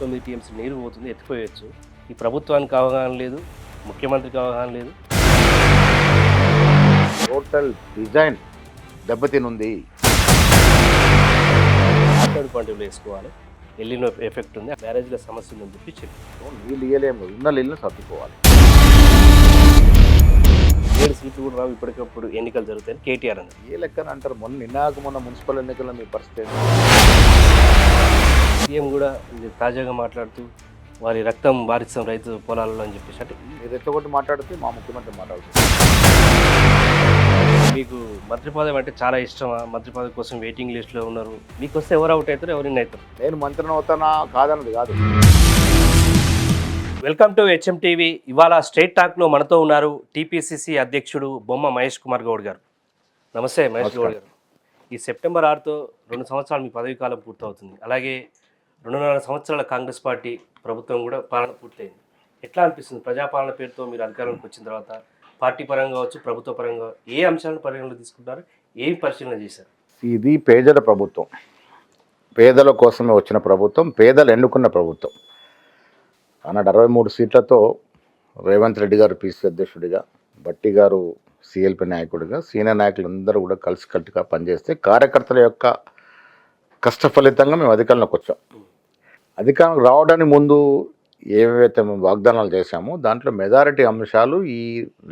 9 TMC నీరు పోతుంది, ఎత్తిపోయొచ్చు. ఈ ప్రభుత్వానికి అవగాహన లేదు, ముఖ్యమంత్రికి అవగాహన లేదు. టోటల్ డిజైన్ దెబ్బతినుంది. మాట్లాడు పండుగలు వేసుకోవాలి, ఎల్లినో ఎఫెక్ట్ ఉంది, బ్యారేజ్ల సమస్య ఉందని చెప్పి నీళ్ళు ఇయ్యలేము, ఉన్న నీళ్ళని సర్దుకోవాలి. 7 సీట్లు కూడా రావు, ఇప్పటికప్పుడు ఎన్నికలు జరుగుతాయని కేటీఆర్ అన్నారు. ఏ లెక్కన అంటారు? మొన్న మున్సిపల్ ఎన్నికల్లో మీ పరిస్థితి సీఎం కూడా తాజాగా మాట్లాడుతూ వారి రక్తం బారిస్తాం రైతు పొలాలలో అని చెప్పేసి. అంటే మీరు ఎట్లగొట్టి మాట్లాడితే మా ముఖ్యమంత్రి మాట్లాడుతుంది. మీకు మంత్రి పదవి అంటే చాలా ఇష్టమా? మంత్రి పదవి కోసం వెయిటింగ్ లిస్ట్లో ఉన్నారు. మీకు వస్తే ఎవరు అవుట్ అవుతారు, ఎవరు ఇన్ అవుతారు? నేను మంత్రిని అవుతానా కాదన్నది కాదు. Welcome to HM TV. ఇవాళ స్ట్రైట్ టాక్లో మనతో ఉన్నారు టీపీసీసీ అధ్యక్షుడు బొమ్మ మహేష్ కుమార్ గౌడ్ గారు. నమస్తే మహేష్ గౌడ్ గారు. ఈ సెప్టెంబర్ 6తో 2 సంవత్సరాలు మీ పదవి కాలం పూర్తవుతుంది. అలాగే 2.5 సంవత్సరాల కాంగ్రెస్ పార్టీ ప్రభుత్వం కూడా పాలన పూర్తయింది. ఎట్లా అనిపిస్తుంది ప్రజాపాలన పేరుతో మీరు అధికారంలోకి వచ్చిన తర్వాత? పార్టీ పరంగా కావచ్చు, ప్రభుత్వ పరంగా ఏ అంశాలను పరిగణలో తీసుకుంటారు, ఏం పరిశీలన చేశారు? ఇది పేదల ప్రభుత్వం, పేదల కోసమే వచ్చిన ప్రభుత్వం, పేదలు ఎన్నుకున్న ప్రభుత్వం. ఆనాడు 63 సీట్లతో రేవంత్ రెడ్డి గారు పీసీ అధ్యక్షుడిగా, బట్టి గారు సిఎల్పి నాయకుడిగా, సీనియర్ నాయకులందరూ కూడా కలిసికట్టుగా పనిచేస్తే కార్యకర్తల యొక్క కష్ట ఫలితంగా మేము అధికారంలోకి వచ్చాం. అధికారం రావడానికి ముందు ఏవైతే మేము వాగ్దానాలు చేశామో దాంట్లో మెజారిటీ అంశాలు ఈ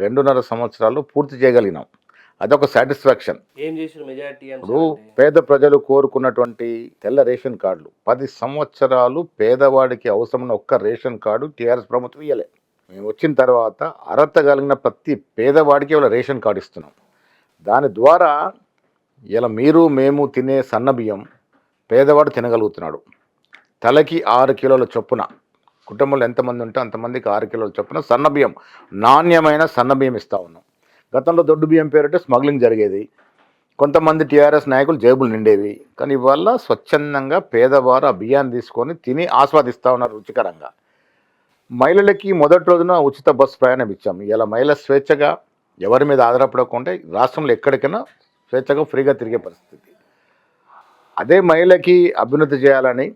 2.5 సంవత్సరాలు పూర్తి చేయగలిగినాం. అదొక సాటిస్ఫాక్షన్. ఏం చేసిన మెజారిటీ? ఇప్పుడు పేద ప్రజలు కోరుకున్నటువంటి తెల్ల రేషన్ కార్డులు 10 సంవత్సరాలు పేదవాడికి అవసరమైన ఒక్క రేషన్ కార్డు టీఆర్ఎస్ ప్రభుత్వం ఇవ్వలే. మేము వచ్చిన తర్వాత అర్హత కలిగిన ప్రతి పేదవాడికి ఇవాళ రేషన్ కార్డు ఇస్తున్నాం. దాని ద్వారా ఇలా మీరు మేము తినే సన్న బియ్యం పేదవాడు తినగలుగుతున్నాడు. తలకి 6 కిలోల చొప్పున, కుటుంబంలో ఎంతమంది ఉంటే అంతమందికి 6 కిలోల చొప్పున సన్న బియ్యం, నాణ్యమైన సన్న బియ్యం ఇస్తూ ఉన్నాం. గతంలో దొడ్డు బియ్యం పేరుంటే స్మగ్లింగ్ జరిగేది, కొంతమంది టీఆర్ఎస్ నాయకులు జేబులు నిండేవి. కానీ ఇవాళ స్వచ్ఛందంగా పేదవారు ఆ బియ్యాన్ని తీసుకొని తిని ఆస్వాదిస్తూ ఉన్నారు రుచికరంగా. మహిళలకి మొదటి రోజున ఉచిత బస్సు ప్రయాణం ఇచ్చాం. ఇలా మహిళ స్వేచ్ఛగా ఎవరి మీద ఆధారపడకుండా రాష్ట్రంలో ఎక్కడికైనా స్వేచ్ఛగా ఫ్రీగా తిరిగే పరిస్థితి. అదే మహిళకి అభ్యున్నతి చేయాలని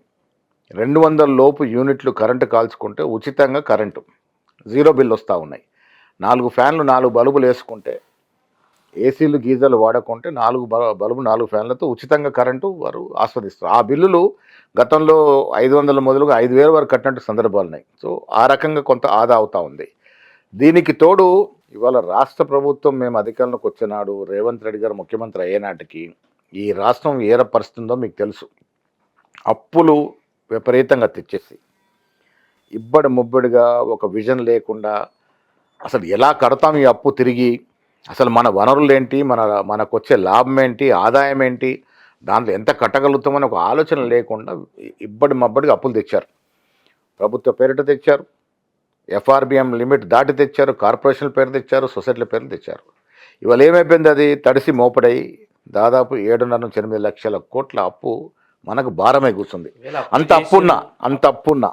200 లోపు యూనిట్లు కరెంటు కాల్చుకుంటే ఉచితంగా కరెంటు, 0 బిల్ వస్తూ ఉన్నాయి. 4 ఫ్యాన్లు 4 బల్బులు వేసుకుంటే, ఏసీలు గీజర్లు వాడకుంటే 4 బల్బు 4 ఫ్యాన్లతో ఉచితంగా కరెంటు వారు ఆస్వాదిస్తారు. ఆ బిల్లులు గతంలో 500 మొదలుగా 5,000 వరకు కట్టినట్టు సందర్భాలు ఉన్నాయి. సో ఆ రకంగా కొంత ఆదా అవుతూ ఉంది. దీనికి తోడు ఇవాళ రాష్ట్ర ప్రభుత్వం మేము అధికారంలోకి వచ్చినాడు, రేవంత్ రెడ్డి గారు ముఖ్యమంత్రి అయ్యేనాటికి ఈ రాష్ట్రం ఏ పరిస్థితుందో మీకు తెలుసు. అప్పులు విపరీతంగా తెచ్చేసి ఇబ్బడి ముబ్బడిగా ఒక విజన్ లేకుండా అసలు ఎలా కడతాం ఈ అప్పు తిరిగి, అసలు మన వనరులు ఏంటి, మనకు వచ్చే లాభం ఏంటి, ఆదాయం ఏంటి, దాంట్లో ఎంత కట్టగలుగుతామని ఒక ఆలోచన లేకుండా ఇబ్బడి మబ్బడిగా అప్పులు తెచ్చారు. ప్రభుత్వ పేరిట తెచ్చారు, ఎఫ్ఆర్బిఎం లిమిట్ దాటి తెచ్చారు, కార్పొరేషన్ల పేరు తెచ్చారు, సొసైటీల పేర్లు తెచ్చారు. ఇవాళ ఏమైపోయింది? అది తడిసి మోపడై దాదాపు 7.5-8 లక్షల కోట్ల అప్పు మనకు భారమై కూర్చుంది. అంత అప్పున్నా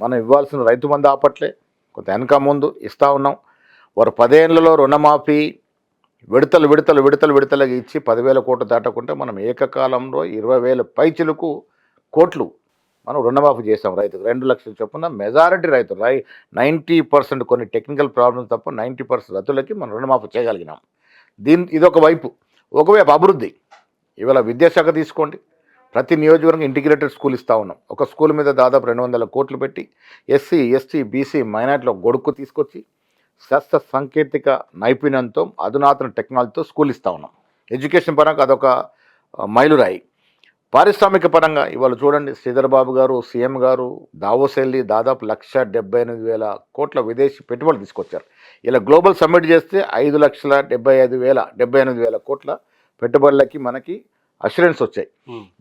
మనం ఇవ్వాల్సిన రైతు బంధు ఆపట్లే, కొంత వెనక ముందు ఇస్తూ ఉన్నాం. వారు 10 ఏళ్లలో రుణమాఫీ విడతలుగా ఇచ్చి 10,000 కోట్లు దాటకుంటే మనం ఏకకాలంలో 20,000 పైచిలకు కోట్లు మనం రుణమాఫీ చేసాం రైతుకు. 2 లక్షల చొప్పున మెజారిటీ రైతులు 90% కొన్ని టెక్నికల్ ప్రాబ్లమ్స్ తప్ప 90% రైతులకి మనం రుణమాఫీ చేయగలిగినాం. ఇదొక వైపు. ఒకవైపు అభివృద్ధి. ఇవాళ విద్యాశాఖ తీసుకోండి, ప్రతి నియోజకవర్గం ఇంటిగ్రేటెడ్ స్కూల్ ఇస్తూ ఉన్నాం. ఒక స్కూల్ మీద దాదాపు 200 కోట్లు పెట్టి ఎస్సీ, ఎస్టీ, బీసీ, మైనార్టీలో గొడుక్కు తీసుకొచ్చి శాస్త్ర సాంకేతిక నైపుణ్యంతో అధునాతన టెక్నాలజీతో స్కూల్ ఇస్తూ ఉన్నాం. ఎడ్యుకేషన్ పరంగా అదొక మైలురాయి. పారిశ్రామిక పరంగా ఇవాళ చూడండి, శ్రీధర్ బాబు గారు సీఎం గారు దావోస్ వెళ్ళి దాదాపు 1,78,000 కోట్ల విదేశీ పెట్టుబడులు తీసుకొచ్చారు. ఇలా గ్లోబల్ సమ్మిట్ చేస్తే 5,75,000 కోట్ల పెట్టుబడులకి మనకి అష్యూరెన్స్ వచ్చాయి.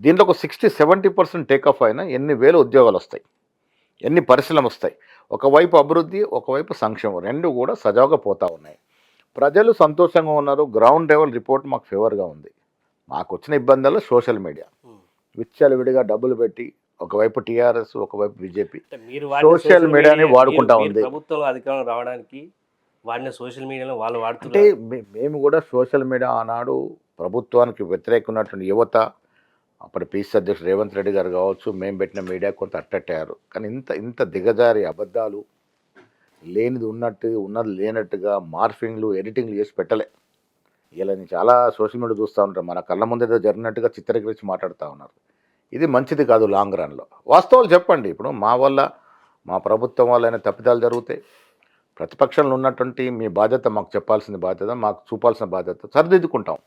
దీంట్లో ఒక 60-70% టేకాఫ్ అయినా ఎన్ని వేల ఉద్యోగాలు వస్తాయి, ఎన్ని పరిశ్రమలు వస్తాయి. ఒకవైపు అభివృద్ధి, ఒకవైపు సంక్షేమం, రెండు కూడా సజావుగా పోతూ ఉన్నాయి. ప్రజలు సంతోషంగా ఉన్నారు. గ్రౌండ్ లెవెల్ రిపోర్ట్ మాకు ఫేవర్గా ఉంది. మాకు వచ్చిన ఇబ్బందుల్లో సోషల్ మీడియా విచ్చలవిడిగా డబ్బులు పెట్టి, ఒకవైపు టీఆర్ఎస్, ఒకవైపు బీజేపీ సోషల్ మీడియాని వాడుకుంటా ఉంది. ప్రభుత్వంలో అధికారం రావడానికి వాడిన సోషల్ మీడియాలో వాళ్ళు వాడుతుంటే మేము కూడా సోషల్ మీడియా ఆనాడు ప్రభుత్వానికి వ్యతిరేకమైనటువంటి యువత అప్పటి పీసీ అధ్యక్షుడు రేవంత్ రెడ్డి గారు కావచ్చు, మేము పెట్టిన మీడియా కొంత అట్టట్టారు. కానీ ఇంత ఇంత దిగజారి అబద్ధాలు, లేనిది ఉన్నట్టు ఉన్నది లేనట్టుగా మార్ఫింగ్లు ఎడిటింగ్లు చేసి పెట్టలే. ఇలా నేను చాలా సోషల్ మీడియా చూస్తూ ఉంటాను, మన కళ్ళ ముందు ఏదో జరిగినట్టుగా చిత్రీకరించి మాట్లాడుతూ ఉన్నారు. ఇది మంచిది కాదు లాంగ్ రన్లో. వాస్తవాలు చెప్పండి. ఇప్పుడు మా వల్ల మా ప్రభుత్వం వల్ల తప్పిదాలు జరుగుతాయి. ప్రతిపక్షంలో ఉన్నటువంటి మీ బాధ్యత మాకు చెప్పాల్సిన బాధ్యత, మాకు చూపాల్సిన బాధ్యత. సరిదిద్దుకుంటాం,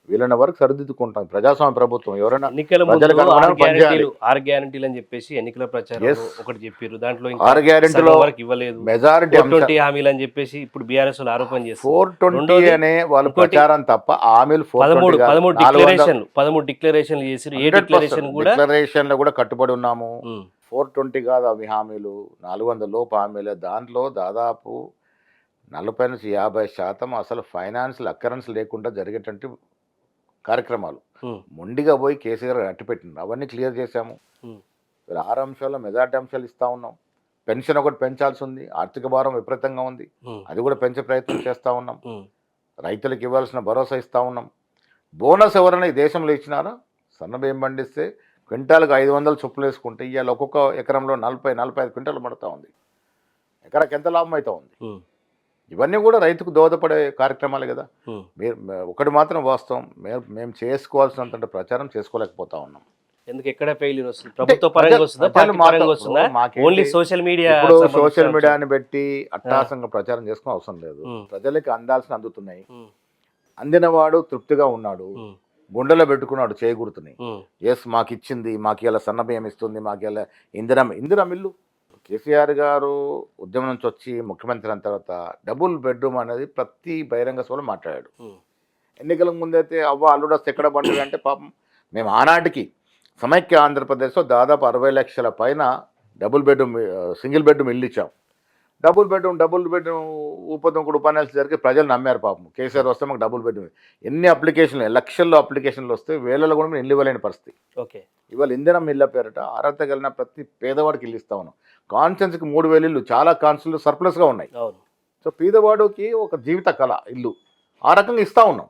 వీలైన వరకు సరిదిద్దుకుంటాం. ప్రజాస్వామ్య ప్రభుత్వం. ఎవరైనా ఎన్నికల ప్రజలకు ముందు అనుగుణంగా పనిచేయాలి. 6 గ్యారెంటీలు అని చెప్పేసి ఎన్నికల ప్రచారం Yes. ఒకటి చెప్పారు. దాంట్లో 6 గ్యారెంటీలో వరకు ఇవ్వలేదు. మెజారిటీ 420 హామీలు అని చెప్పేసి ఇప్పుడు బీఆర్ఎస్ వాళ్ళు ఆరోపణ చేస్తారు. 420 అనే వాళ్ళు ప్రచారం తప్ప హామీలు 13 డిక్లరేషన్లు చేసారు. ఏ డిక్లరేషన్ కూడా డిక్లరేషన్లో కూడా కట్టుబడి ఉన్నాము. 420 కాదు అవి హామీలు, 400 లోపు హామీలే. దాంట్లో దాదాపు 40-50% అసలు ఫైనాన్షియల్ అకరెన్స్ లేకుండా జరిగేటువంటి కార్యక్రమాలు. మొండిగా పోయి కేసీఆర్ అట్టిపెట్టినారు. అవన్నీ క్లియర్ చేశాము. 6 అంశాల్లో మెజార్టీ అంశాలు ఇస్తూ ఉన్నాం. పెన్షన్ ఒకటి పెంచాల్సి ఉంది. ఆర్థిక భారం విపరీతంగా ఉంది, అది కూడా పెంచే ప్రయత్నం చేస్తూ ఉన్నాం. రైతులకు ఇవ్వాల్సిన భరోసా ఇస్తూ ఉన్నాం. బోనస్ ఎవరైనా ఈ దేశంలో ఇచ్చినారా? సన్నబియ్యం పండిస్తే క్వింటాలకు 500 చొప్పులు వేసుకుంటే ఇవాళ ఒక్కొక్క ఎకరంలో 40-45 క్వింటాలు పడుతూ ఉంది. ఎకరాకి ఎంత లాభం అవుతూ ఉంది? ఇవన్నీ కూడా రైతుకు దోహదపడే కార్యక్రమాలే కదా. మీరు ఒకటి మాత్రం వాస్తవం, మేము చేసుకోవాల్సినంత ప్రచారం చేసుకోలేకపోతా ఉన్నాం. ఎందుకు ఎక్కడ ఫెయిల్యూర్ వస్తుంది? ప్రభుత్వ పరంగా వస్తుందా, పార్టీ పరంగా వస్తుందా? Only social media. ఇప్పుడు సోషల్ మీడియాని పెట్టి అట్టాసంగా ప్రచారం చేసుకునే అవసరం లేదు. ప్రజలకి అందాల్సిన అందుతున్నాయి. అందినవాడు తృప్తిగా ఉన్నాడు, గుండెలో పెట్టుకున్నాడు చేయకూడుతున్నాయి. ఎస్ మాకు ఇచ్చింది, మాకు ఇలా సన్నబియ్యం ఇస్తుంది, మాకు ఇలా ఇందిరా మిల్లు. కేసీఆర్ గారు ఉద్యమం నుంచి వచ్చి ముఖ్యమంత్రి అయిన తర్వాత డబుల్ బెడ్రూమ్ అనేది ప్రతి బహిరంగ సభలో మాట్లాడాడు. ఎన్నికల ముందైతే అవ్వ అల్లుడు వస్తే ఎక్కడ పండుగ అంటే పాపం మేము ఆనాటికి సమైక్య ఆంధ్రప్రదేశ్లో దాదాపు 60 లక్షల పైన డబుల్ బెడ్రూమ్ సింగిల్ బెడ్రూమ్ ఇల్లు ఇచ్చాం. డబుల్ బెడ్రూమ్ ఉపదంకుడు ఉపన్యాసాలు జరిగి ప్రజలు నమ్మారు. పాపం కేసీఆర్ వస్తే మాకు డబుల్ బెడ్రూమ్. ఎన్ని అప్లికేషన్లు, లక్షల్లో అప్లికేషన్లు వస్తే వేలలో కూడా ఇల్లు ఇవ్వలేని పరిస్థితి. ఓకే, ఇవాళ ఇందిరం ఇళ్ళ పేరిట అర్హత కలిగిన ప్రతి పేదవాడికి ఇల్లు ఇస్తా ఉన్నాం. కాన్స్టెన్సీకి 3000 ఇల్లు, చాలా కాన్స్టెన్సీలు సర్ప్లస్గా ఉన్నాయి. సో పేదవాడికి ఒక జీవిత కళ ఇల్లు, ఆ రకంగా ఇస్తూ ఉన్నాం.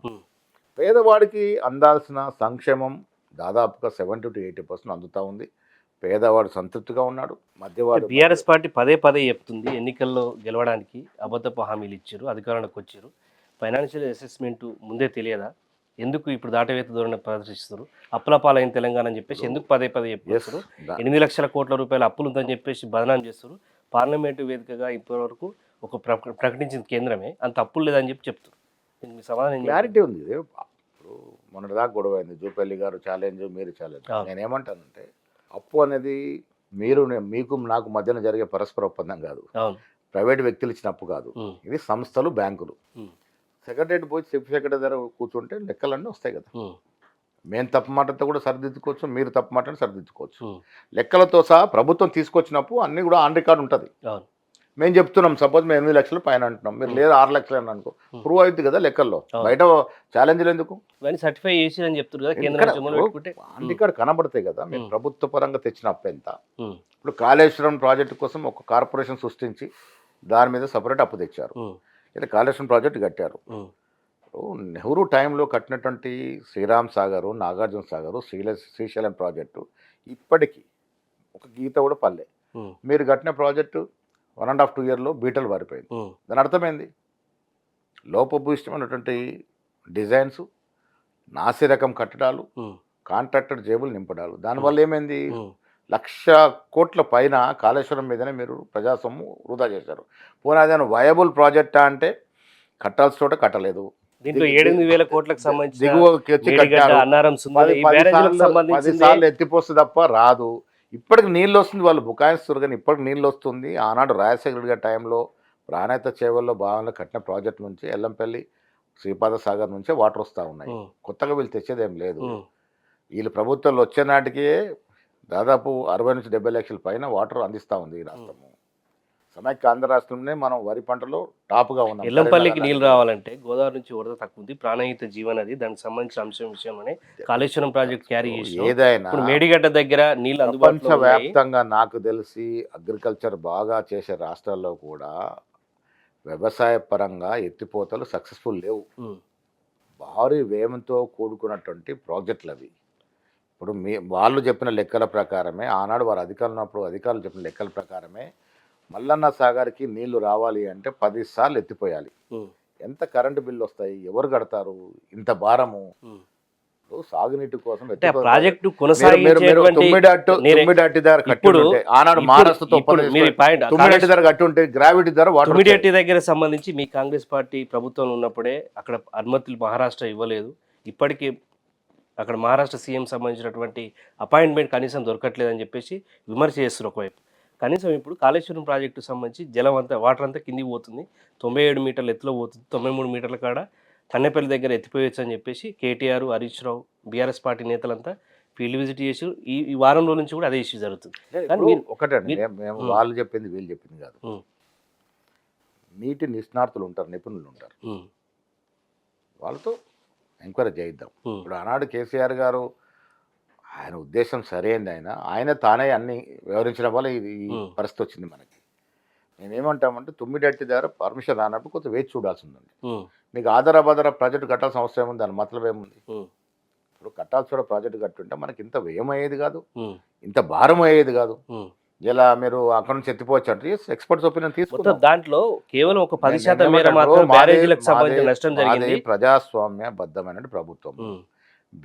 పేదవాడికి అందాల్సిన సంక్షేమం దాదాపుగా 70-80% అందుతూ ఉంది. పేదవాడు సంతృప్తిగా ఉన్నాడు. మధ్యవాడు బీఆర్ఎస్ పార్టీ పదే చెప్తుంది ఎన్నికల్లో గెలవడానికి అబద్ధపు హామీలు ఇచ్చారు, అధికారంలోకి వచ్చారు. ఫైనాన్షియల్ అసెస్మెంట్ ముందే తెలియదా? ఎందుకు ఇప్పుడు దాటవేత ధోరణి ప్రదర్శిస్తారు? అప్పులపాలైన తెలంగాణ అని చెప్పేసి ఎందుకు పదే చెప్తారు? 8 లక్షల కోట్ల రూపాయల అప్పులు ఉందని చెప్పేసి బదనాం చేస్తారు. పార్లమెంటు వేదికగా ఇప్పటివరకు ఒక ప్రకటించిన కేంద్రమే అంత అప్పులు లేదని చెప్తారు. మీ సమాధానం క్లారిటీ ఉంది. ఇప్పుడు మొన్నటిదాకా గొడవ అయింది, జూపల్లి గారు ఛాలెంజ్, మీరు ఛాలెంజ్. నేనేమంటానంటే అప్పు అనేది మీకు నాకు మధ్యన జరిగే పరస్పర ఒప్పందం కాదు, ప్రైవేట్ వ్యక్తులు ఇచ్చిన అప్పు కాదు. ఇది సంస్థలు, బ్యాంకులు. సెక్రటరీ పోయి చీఫ్ సెక్రటరీ దగ్గర కూర్చుంటే లెక్కలన్నీ వస్తాయి కదా. మేము తప్పు మాటతో కూడా సరిదిద్దుకోవచ్చు, మీరు తప్పు మాటని సరిదిద్దుకోవచ్చు. లెక్కలతో సహా ప్రభుత్వం తీసుకొచ్చినప్పుడు అన్నీ కూడా ఆన్ రికార్డ్ ఉంటుంది. మేము చెప్తున్నాం, సపోజ్ మేము 8 లక్షలు పైన అంటున్నాం, మీరు లేదా 6 లక్షలు అని అనుకో, ప్రూవ్ అవుతుంది కదా లెక్కల్లో. బయట ఛాలెంజ్లు ఎందుకు? సర్టిఫై చేసి అని చెప్తారు కదా, ఆన్ రికార్డ్ కనబడతాయి కదా. మీరు ప్రభుత్వ పరంగా తెచ్చిన అప్పు ఎంత? ఇప్పుడు కాళేశ్వరం ప్రాజెక్టు కోసం ఒక కార్పొరేషన్ సృష్టించి దాని మీద సపరేట్ అప్పు తెచ్చారు. ఇలా కాళేశ్వరం ప్రాజెక్టు కట్టారు. నెహ్రూ టైంలో కట్టినటువంటి శ్రీరామ్ సాగరు, నాగార్జున సాగరు, శ్రీశైలం ప్రాజెక్టు ఇప్పటికీ ఒక గీత కూడా పల్లె. మీరు కట్టిన ప్రాజెక్టు 1.5-2 ఇయర్లో బీటలు పారిపోయింది. దాని అర్థమైంది లోపభూయిష్టమైనటువంటి డిజైన్స్, నాసి రకం కట్టడాలు, కాంట్రాక్టర్ జేబులు నింపడాలు. దానివల్ల ఏమైంది? 1,00,000 కోట్ల పైన కాళేశ్వరం మీదనే మీరు ప్రజాసొమ్ము వృధా చేశారు. పోనీ అదేనా వయబుల్ ప్రాజెక్టా అంటే కట్టాల్సిన చోట కట్టలేదు. దీంట్లో 7,000 కోట్లకు సంబంధించి దిగువకి వచ్చి కట్టారు. 10 సార్లు ఎత్తిపోస్తుంది తప్ప రాదు. ఇప్పటికి నీళ్ళు వస్తుంది, వాళ్ళు బుకాయిస్తారు కానీ ఇప్పటికి నీళ్ళు వస్తుంది. ఆనాడు రాజశేఖర గారి టైంలో ప్రాణాయత చేవల్లో భాగంలో కట్టిన ప్రాజెక్ట్ నుంచి ఎల్లంపల్లి, శ్రీపాద సాగర్ నుంచే వాటర్ వస్తూ ఉన్నాయి. కొత్తగా వీళ్ళు తెచ్చేదేం లేదు. వీళ్ళు ప్రభుత్వంలో వచ్చే నాటికే దాదాపు 60-70 లక్షల పైన వాటర్ అందిస్తూ ఉంది ఈ రాష్ట్రము. సమైక్య ఆంధ్ర రాష్ట్రంలోనే మనం వరి పంటలో టాప్గా ఉన్నాం. ఎల్లంపల్లికి నీళ్ళు రావాలంటే గోదావరి నుంచి వరద తక్కువ ఉంది, ప్రాణహిత జీవనది, దానికి సంబంధించిన విషయంలోనే కాళేశ్వరం ప్రాజెక్ట్ క్యారీ చేసి ఏదైనా మేడిగడ్డ దగ్గర నీళ్ళు అందుబాటులో వ్యాప్తంగా నాకు తెలిసి అగ్రికల్చర్ బాగా చేసే రాష్ట్రాల్లో కూడా వ్యవసాయ పరంగా ఎత్తిపోతలు సక్సెస్ఫుల్ లేవు. భారీ వ్యయంతో కూడుకున్నటువంటి ప్రాజెక్టులు అవి. ఇప్పుడు వాళ్ళు చెప్పిన లెక్కల ప్రకారమే ఆనాడు వారు అధికారులు ఉన్నప్పుడు అధికారులు చెప్పిన లెక్కల ప్రకారమే మల్లన్న సాగర్కి నీళ్లు రావాలి అంటే 10 సార్లు ఎత్తిపోయాలి. ఎంత కరెంటు బిల్లు వస్తాయి, ఎవరు కడతారు, ఇంత భారము. ఇప్పుడు సాగునీటి కోసం అంటే ఆ ప్రాజెక్టు కొనసాగించేటువంటి తుమ్మిడట్టి ధర కట్టుంటే ఆనాడు మహారాష్ట్రతో తుమ్మిడట్టి ధర కట్టుంటే గ్రావిటీ ధర తుమ్మిడట్టి దగ్గర సంబంధించి మీ కాంగ్రెస్ పార్టీ ప్రభుత్వం ఉన్నప్పుడే అక్కడ అనుమతులు మహారాష్ట్ర ఇవ్వలేదు. ఇప్పటికీ అక్కడ మహారాష్ట్ర సీఎం సంబంధించినటువంటి అపాయింట్మెంట్ కనీసం దొరకట్లేదని చెప్పేసి విమర్శ చేస్తున్నారు ఒకవైపు. కనీసం ఇప్పుడు కాళేశ్వరం ప్రాజెక్టు సంబంధించి జలం అంతా వాటర్ అంతా కిందికి పోతుంది, 97 మీటర్ల ఎత్తులో పోతుంది, 93 మీటర్ల కాడ కన్నెపల్లి దగ్గర ఎత్తిపోయొచ్చు అని చెప్పేసి కేటీఆర్, హరీష్ రావు, బీఆర్ఎస్ పార్టీ నేతలంతా ఫీల్డ్ విజిట్ చేసి ఈ వారం రోజుల నుంచి కూడా అదే ఇష్యూ జరుగుతుంది. కానీ ఒకటండి, మేము వాళ్ళు చెప్పింది వీళ్ళు చెప్పింది కాదు. నీటి నిష్ణార్థులు ఉంటారు, నిపుణులు ఉంటారు, వాళ్ళతో ఎంక్వైరీ చేయిద్దాం. ఇప్పుడు ఆనాడు కేసీఆర్ గారు ఆయన ఉద్దేశం సరైనది, ఆయన తానే అన్ని వివరించడం వల్ల ఈ పరిస్థితి వచ్చింది మనకి. మేమేమంటామంటే తుమ్మిడట్టి దగ్గర పర్మిషన్ రానప్పుడు కొంచెం వేచి చూడాల్సి ఉందండి. మీకు ఆధారబాధార ప్రాజెక్టు కట్టాల్సిన అవసరం ఏముంది, దాని మతలబ్ ఏముంది? ఇప్పుడు కట్టాల్సిన ప్రాజెక్టు కట్టుంటే మనకి ఇంత వ్యయం అయ్యేది కాదు, ఇంత భారం అయ్యేది కాదు. ఇలా మీరు అక్కడ నుంచి ఎత్తిపోవచ్చు అంటే ఎక్స్పర్ట్స్ ఒపీనియన్ తీసుకుంటాం. దాంట్లో కేవలం ఒక 10% మేర మాత్రం బ్యారేజీలకు సంబంధించిన నష్టం జరిగింది. ప్రజాస్వామ్య బద్దమైన ప్రభుత్వం,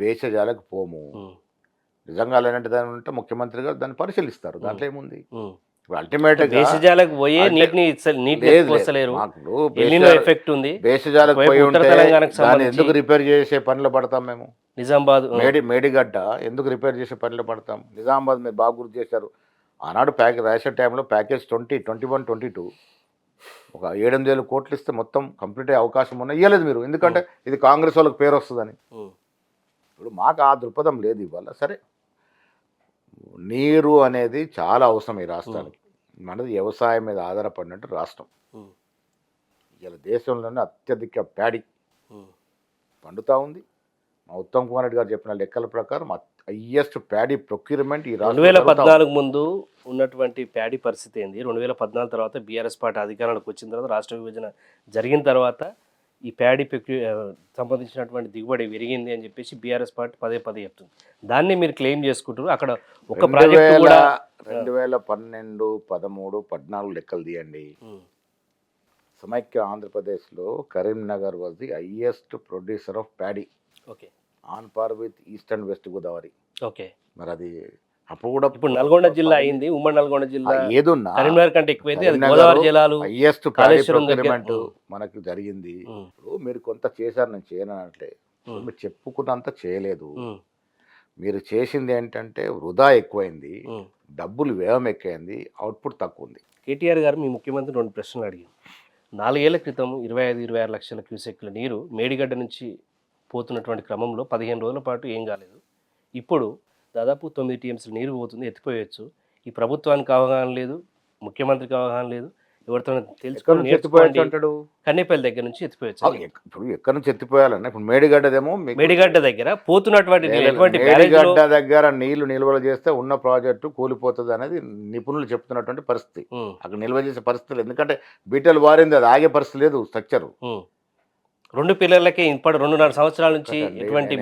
భేషజాలకు పోము. నిజంగా అలాంటి దాని ఉంటే ముఖ్యమంత్రి గారు దాన్ని పరిశీలిస్తారు, దాంట్లో ఏముంది. అల్టిమేట్ భేషజాలకు పోయే నీటిని ఎఫెక్ట్ ఉంది. భేషజాలకు పోయి ఉంటే దాన్ని ఎందుకు రిపేర్ చేసే పనిలో పడతాం మేము? నిజామాబాద్ మేడిగడ్డ ఎందుకు రిపేర్ చేసే పనిలో పడతాం? నిజామాబాద్ మీరు బాగా గుర్తు చేశారు. ఆనాడు రాసే టైంలో ప్యాకేజ్ 21, 22 ఒక 7-8 కోట్లు ఇస్తే మొత్తం కంప్లీట్ అయ్యే అవకాశం ఉన్నా ఇవ్వలేదు మీరు, ఎందుకంటే ఇది కాంగ్రెస్ వాళ్ళకి పేరు వస్తుందని. ఇప్పుడు మాకు ఆ దృక్పథం లేదు ఇవాళ. సరే, నీరు అనేది చాలా అవసరం ఈ రాష్ట్రానికి. మనది వ్యవసాయం మీద ఆధారపడినట్టు రాష్ట్రం. ఇలా దేశంలోనే అత్యధిక ప్యాడీ పండుతూ ఉంది. మా ఉత్తమ్ కుమార్ రెడ్డి గారు చెప్పిన లెక్కల ప్రకారం హైయెస్ట్ ప్యాడీ ప్రొక్యూర్మెంట్ ఈ 2014 ముందు ఉన్నటువంటి ప్యాడీ పరిస్థితి ఏంది, 2014 తర్వాత బీఆర్ఎస్ పార్టీ అధికారంలోకి వచ్చిన తర్వాత రాష్ట్ర విభజన జరిగిన తర్వాత ఈ ప్యాడీ సంబంధించినటువంటి దిగుబడి విరిగింది అని చెప్పేసి బీఆర్ఎస్ పార్టీ పదే చెప్తుంది. దాన్ని మీరు క్లెయిమ్ చేసుకుంటారు. అక్కడ ఒక ప్రాజెక్ట్ కూడా 2012, 13, 14 లెక్కలు తీయండి. సమైక్య ఆంధ్రప్రదేశ్లో Karimnagar was the highest producer of paddy, on par with east and west Godavari. మరి అది అప్పుడు కూడా ఇప్పుడు నల్గొండ జిల్లా అయింది, ఉమ్మడి నల్గొండ జిల్లా ఏదున్నా కరీంనగర్ కంటే ఎక్కువైంది. గోదావరి జిల్లాలు హైయెస్ట్ ప్రొక్యూర్మెంట్ మనకు జరిగింది. ఇప్పుడు మీరు కొంత చేశారు, నేను చేయనంటే మీరు చెప్పుకున్నంత చేయలేదు. మీరు చేసింది ఏంటంటే వృధా ఎక్కువైంది, డబ్బులు వ్యయం ఎక్కువైంది, అవుట్పుట్ తక్కువ ఉంది. కేటీఆర్ గారు మీ ముఖ్యమంత్రి 2 ప్రశ్నలు అడిగారు. 4 ఏళ్ల క్రితం 25-26 లక్షల క్యూసెక్ల నీరు మేడిగడ్డ నుంచి పోతున్నటువంటి క్రమంలో 15 రోజుల పాటు ఏం కాలేదు. ఇప్పుడు దాదాపు 9 టీఎంసీ నీరు పోతుంది, ఎత్తిపోయొచ్చు. ఈ ప్రభుత్వానికి అవగాహన లేదు, ముఖ్యమంత్రికి అవగాహన లేదు, ఎవరితో తెలుసుకొని అంటాడు. కన్నెపల్లి దగ్గర నుంచి ఎత్తిపోయొచ్చు. ఇప్పుడు ఎక్కడి నుంచి ఎత్తిపోయాలన్నా ఇప్పుడు మేడిగడ్డదేమో, మేడిగడ్డ దగ్గర పోతున్నటువంటి మేడిగడ్డ దగ్గర నీళ్లు నిల్వలు చేస్తే ఉన్న ప్రాజెక్టు కూలిపోతుంది అనేది నిపుణులు చెప్తున్నటువంటి పరిస్థితి. అక్కడ నిల్వ చేసే పరిస్థితులు, ఎందుకంటే బీటలు వారింది, అది ఆగే పరిస్థితి లేదు. స్ట్రక్చర్ 2 పిల్లర్లకే ఇప్పుడు 2.5 సంవత్సరాల నుంచి ఎటువంటి